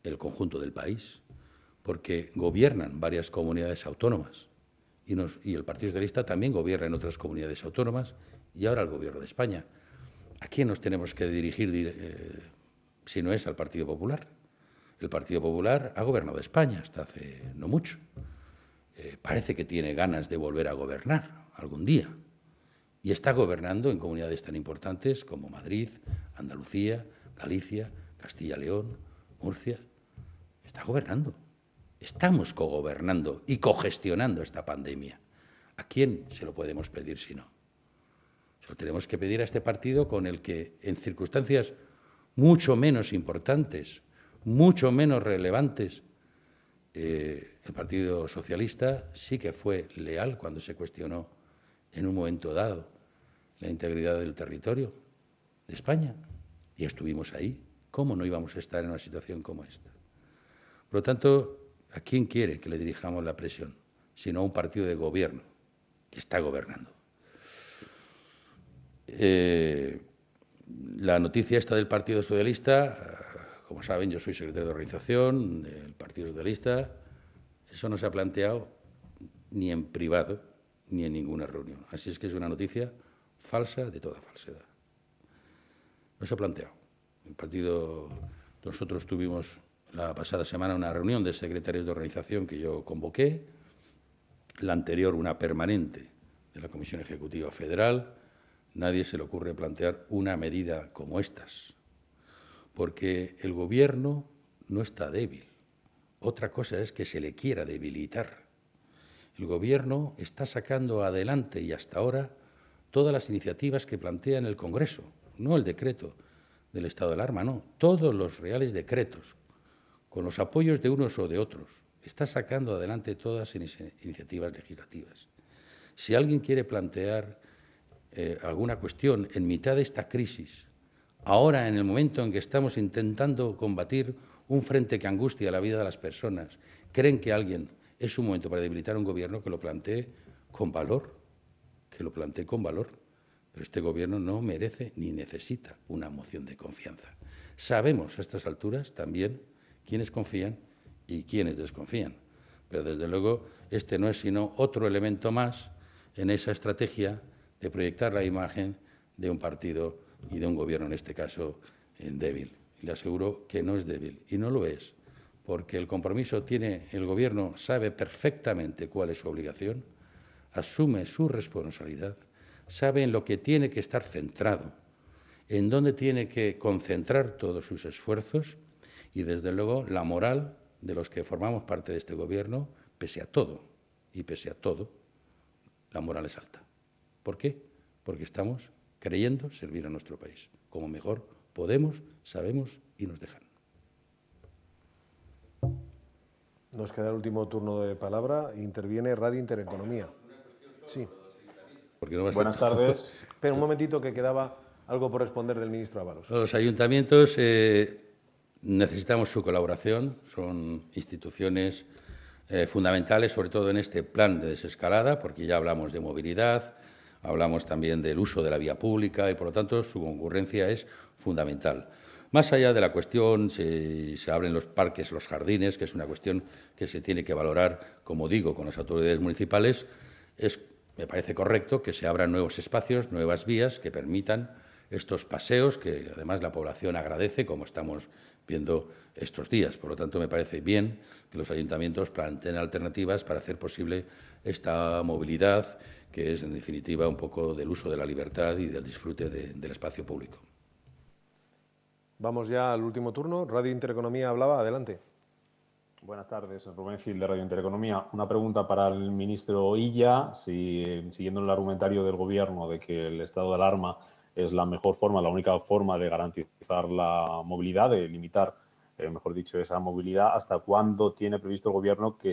el conjunto del país, porque gobiernan varias comunidades autónomas y el Partido Socialista también gobierna en otras comunidades autónomas y ahora el Gobierno de España. ¿A quién nos tenemos que dirigir si no es al Partido Popular? El Partido Popular ha gobernado España hasta hace no mucho. Parece que tiene ganas de volver a gobernar algún día. Y está gobernando en comunidades tan importantes como Madrid, Andalucía, Galicia, Castilla y León, Murcia. Está gobernando. Estamos cogobernando y cogestionando esta pandemia. ¿A quién se lo podemos pedir si no? Se lo tenemos que pedir a este partido con el que, en circunstancias mucho menos importantes, mucho menos relevantes, el Partido Socialista sí que fue leal cuando se cuestionó en un momento dado la integridad del territorio de España. Y estuvimos ahí. ¿Cómo no íbamos a estar en una situación como esta? Por lo tanto, ¿a quién quiere que le dirijamos la presión? Sino a un partido de gobierno que está gobernando. La noticia esta del Partido Socialista, como saben, yo soy secretario de organización del Partido Socialista. Eso no se ha planteado ni en privado ni en ninguna reunión. Así es que es una noticia falsa de toda falsedad. No se ha planteado. Nosotros tuvimos la pasada semana una reunión de secretarios de organización que yo convoqué, la anterior una permanente de la Comisión Ejecutiva Federal. Nadie se le ocurre plantear una medida como estas, porque el Gobierno no está débil. Otra cosa es que se le quiera debilitar. El Gobierno está sacando adelante y hasta ahora todas las iniciativas que plantea en el Congreso, no el decreto del estado de alarma, no, todos los reales decretos, con los apoyos de unos o de otros. Está sacando adelante todas las iniciativas legislativas. Si alguien quiere plantear alguna cuestión en mitad de esta crisis, ahora en el momento en que estamos intentando combatir un frente que angustia la vida de las personas, creen que es un momento para debilitar un Gobierno, que lo plantee con valor, Pero este Gobierno no merece ni necesita una moción de confianza. Sabemos a estas alturas también quiénes confían y quiénes desconfían. Pero, desde luego, este no es sino otro elemento más en esa estrategia de proyectar la imagen de un partido y de un Gobierno, en este caso, débil. Y le aseguro que no es débil, y no lo es, porque el compromiso el Gobierno sabe perfectamente cuál es su obligación, asume su responsabilidad, sabe en lo que tiene que estar centrado, en dónde tiene que concentrar todos sus esfuerzos y, desde luego, la moral de los que formamos parte de este Gobierno, pese a todo, la moral es alta. ¿Por qué? Porque estamos creyendo servir a nuestro país, como mejor podemos, sabemos y nos dejan. Nos queda el último turno de palabra. Interviene Radio Intereconomía. Sí. Buenas tardes. Pero un momentito, que quedaba algo por responder del ministro Ábalos. Los ayuntamientos necesitamos su colaboración, son instituciones fundamentales, sobre todo en este plan de desescalada, porque ya hablamos de movilidad, hablamos también del uso de la vía pública y, por lo tanto, su concurrencia es fundamental. Más allá de la cuestión, si se abren los parques, los jardines, que es una cuestión que se tiene que valorar, como digo, con las autoridades municipales, me parece correcto que se abran nuevos espacios, nuevas vías que permitan estos paseos, que además la población agradece, como estamos viendo estos días. Por lo tanto, me parece bien que los ayuntamientos planteen alternativas para hacer posible esta movilidad, que es, en definitiva, un poco del uso de la libertad y del disfrute del espacio público. Vamos ya al último turno. Radio Intereconomía hablaba. Adelante. Buenas tardes, Rubén Gil de Radio Intereconomía. Una pregunta para el ministro Illa. Siguiendo el argumentario del Gobierno de que el estado de alarma es la mejor forma, la única forma de garantizar la movilidad, de limitar, mejor dicho, esa movilidad, ¿hasta cuándo tiene previsto el Gobierno que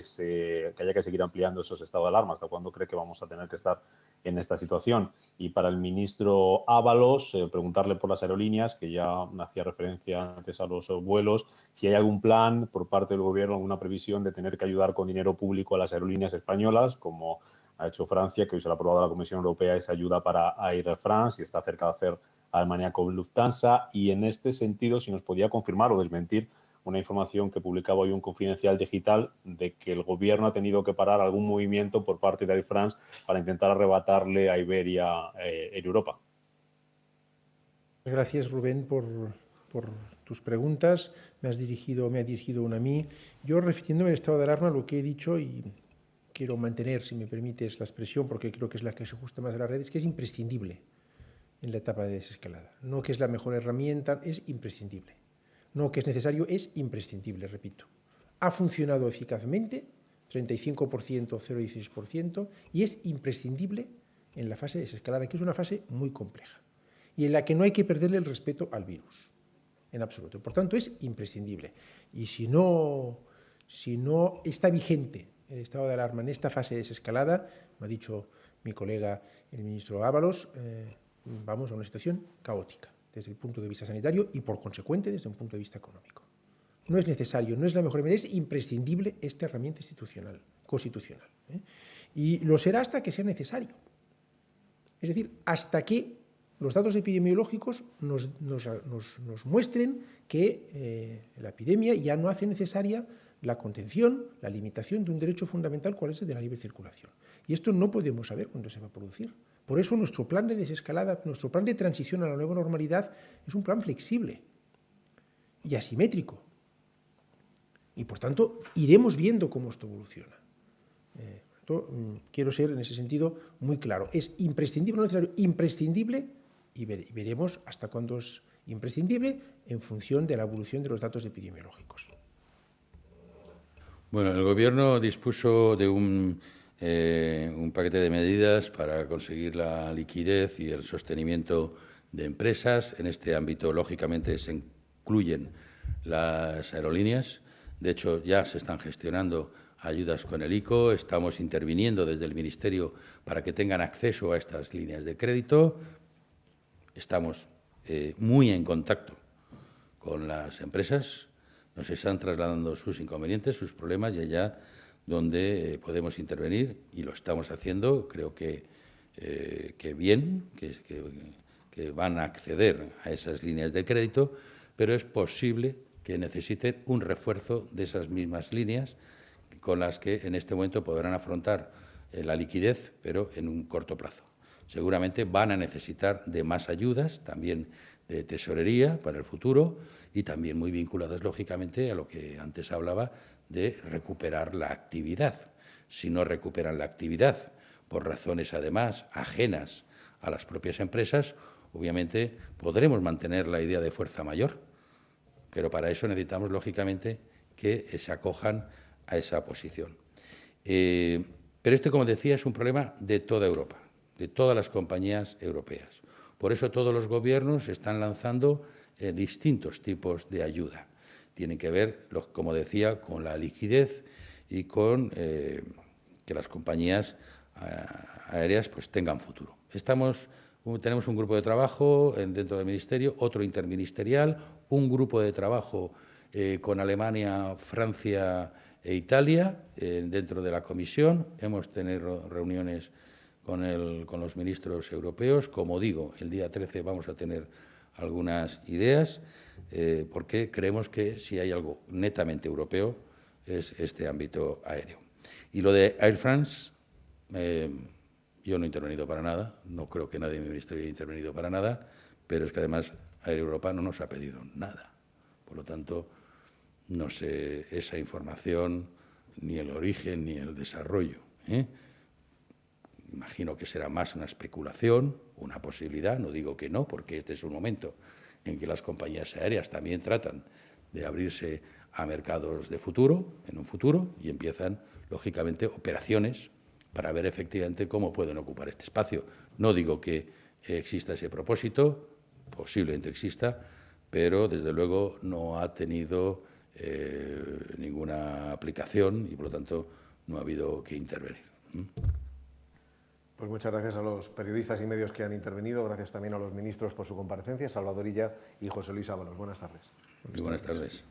haya que seguir ampliando esos estados de alarma? ¿Hasta cuándo cree que vamos a tener que estar en esta situación? Y para el ministro Ábalos, preguntarle por las aerolíneas, que ya hacía referencia antes a los vuelos, si hay algún plan por parte del Gobierno, alguna previsión de tener que ayudar con dinero público a las aerolíneas españolas, como ha hecho Francia, que hoy se le ha aprobado a la Comisión Europea esa ayuda para Air France y está cerca de hacer Alemania con Lufthansa. Y en este sentido, si nos podía confirmar o desmentir una información que publicaba hoy un Confidencial Digital de que el Gobierno ha tenido que parar algún movimiento por parte de Air France para intentar arrebatarle a Iberia Air Europa. Gracias, Rubén, por tus preguntas. Me ha dirigido una a mí. Yo, refiriéndome al estado de alarma, lo que he dicho, y quiero mantener, si me permites, la expresión, porque creo que es la que se ajusta más a las redes, que es imprescindible en la etapa de desescalada. No que es la mejor herramienta, es imprescindible. No que es necesario, es imprescindible, repito. Ha funcionado eficazmente, 35%, 0,16%, y es imprescindible en la fase de desescalada, que es una fase muy compleja y en la que no hay que perderle el respeto al virus, en absoluto. Por tanto, es imprescindible. Y si no está vigente el estado de alarma en esta fase de desescalada, me ha dicho mi colega el ministro Ábalos, vamos a una situación caótica desde el punto de vista sanitario y, por consecuente, desde un punto de vista económico. No es necesario, no es la mejor medida, es imprescindible esta herramienta constitucional. Y lo será hasta que sea necesario. Es decir, hasta que los datos epidemiológicos nos muestren que la epidemia ya no hace necesaria la contención, la limitación de un derecho fundamental, cuál es el de la libre circulación. Y esto no podemos saber cuándo se va a producir. Por eso nuestro plan de desescalada, nuestro plan de transición a la nueva normalidad es un plan flexible y asimétrico. Y, por tanto, iremos viendo cómo esto evoluciona. Quiero ser, en ese sentido, muy claro. Es imprescindible, no necesario, imprescindible, y veremos hasta cuándo es imprescindible en función de la evolución de los datos epidemiológicos. Bueno, el Gobierno dispuso de un paquete de medidas para conseguir la liquidez y el sostenimiento de empresas. En este ámbito, lógicamente, se incluyen las aerolíneas. De hecho, ya se están gestionando ayudas con el ICO. Estamos interviniendo desde el Ministerio para que tengan acceso a estas líneas de crédito. Estamos muy en contacto con las empresas. Nos están trasladando sus inconvenientes, sus problemas, y allá donde podemos intervenir, y lo estamos haciendo, creo que bien, que van a acceder a esas líneas de crédito, pero es posible que necesiten un refuerzo de esas mismas líneas con las que en este momento podrán afrontar la liquidez, pero en un corto plazo. Seguramente van a necesitar de más ayudas, también de tesorería para el futuro, y también muy vinculadas, lógicamente, a lo que antes hablaba de recuperar la actividad. Si no recuperan la actividad, por razones además ajenas a las propias empresas, obviamente podremos mantener la idea de fuerza mayor, pero para eso necesitamos, lógicamente, que se acojan a esa posición. Pero este, como decía, es un problema de toda Europa, de todas las compañías europeas. Por eso todos los gobiernos están lanzando distintos tipos de ayuda. Tienen que ver, como decía, con la liquidez y con que las compañías aéreas pues tengan futuro. Tenemos un grupo de trabajo dentro del Ministerio, otro interministerial, un grupo de trabajo con Alemania, Francia e Italia dentro de la Comisión. Hemos tenido reuniones con los ministros europeos. Como digo, el día 13 vamos a tener algunas ideas, porque creemos que si hay algo netamente europeo es este ámbito aéreo. Y lo de Air France, yo no he intervenido para nada, no creo que nadie en mi ministerio haya intervenido para nada, pero es que además Air Europa no nos ha pedido nada. Por lo tanto, no sé esa información, ni el origen, ni el desarrollo. Imagino que será más una especulación, una posibilidad, no digo que no, porque este es un momento en que las compañías aéreas también tratan de abrirse a mercados de futuro, en un futuro, y empiezan, lógicamente, operaciones para ver efectivamente cómo pueden ocupar este espacio. No digo que exista ese propósito, posiblemente exista, pero desde luego no ha tenido ninguna aplicación y, por lo tanto, no ha habido que intervenir. Pues muchas gracias a los periodistas y medios que han intervenido, gracias también a los ministros por su comparecencia, Salvador Illa y José Luis Ábalos. Buenas tardes. Muy buenas tardes.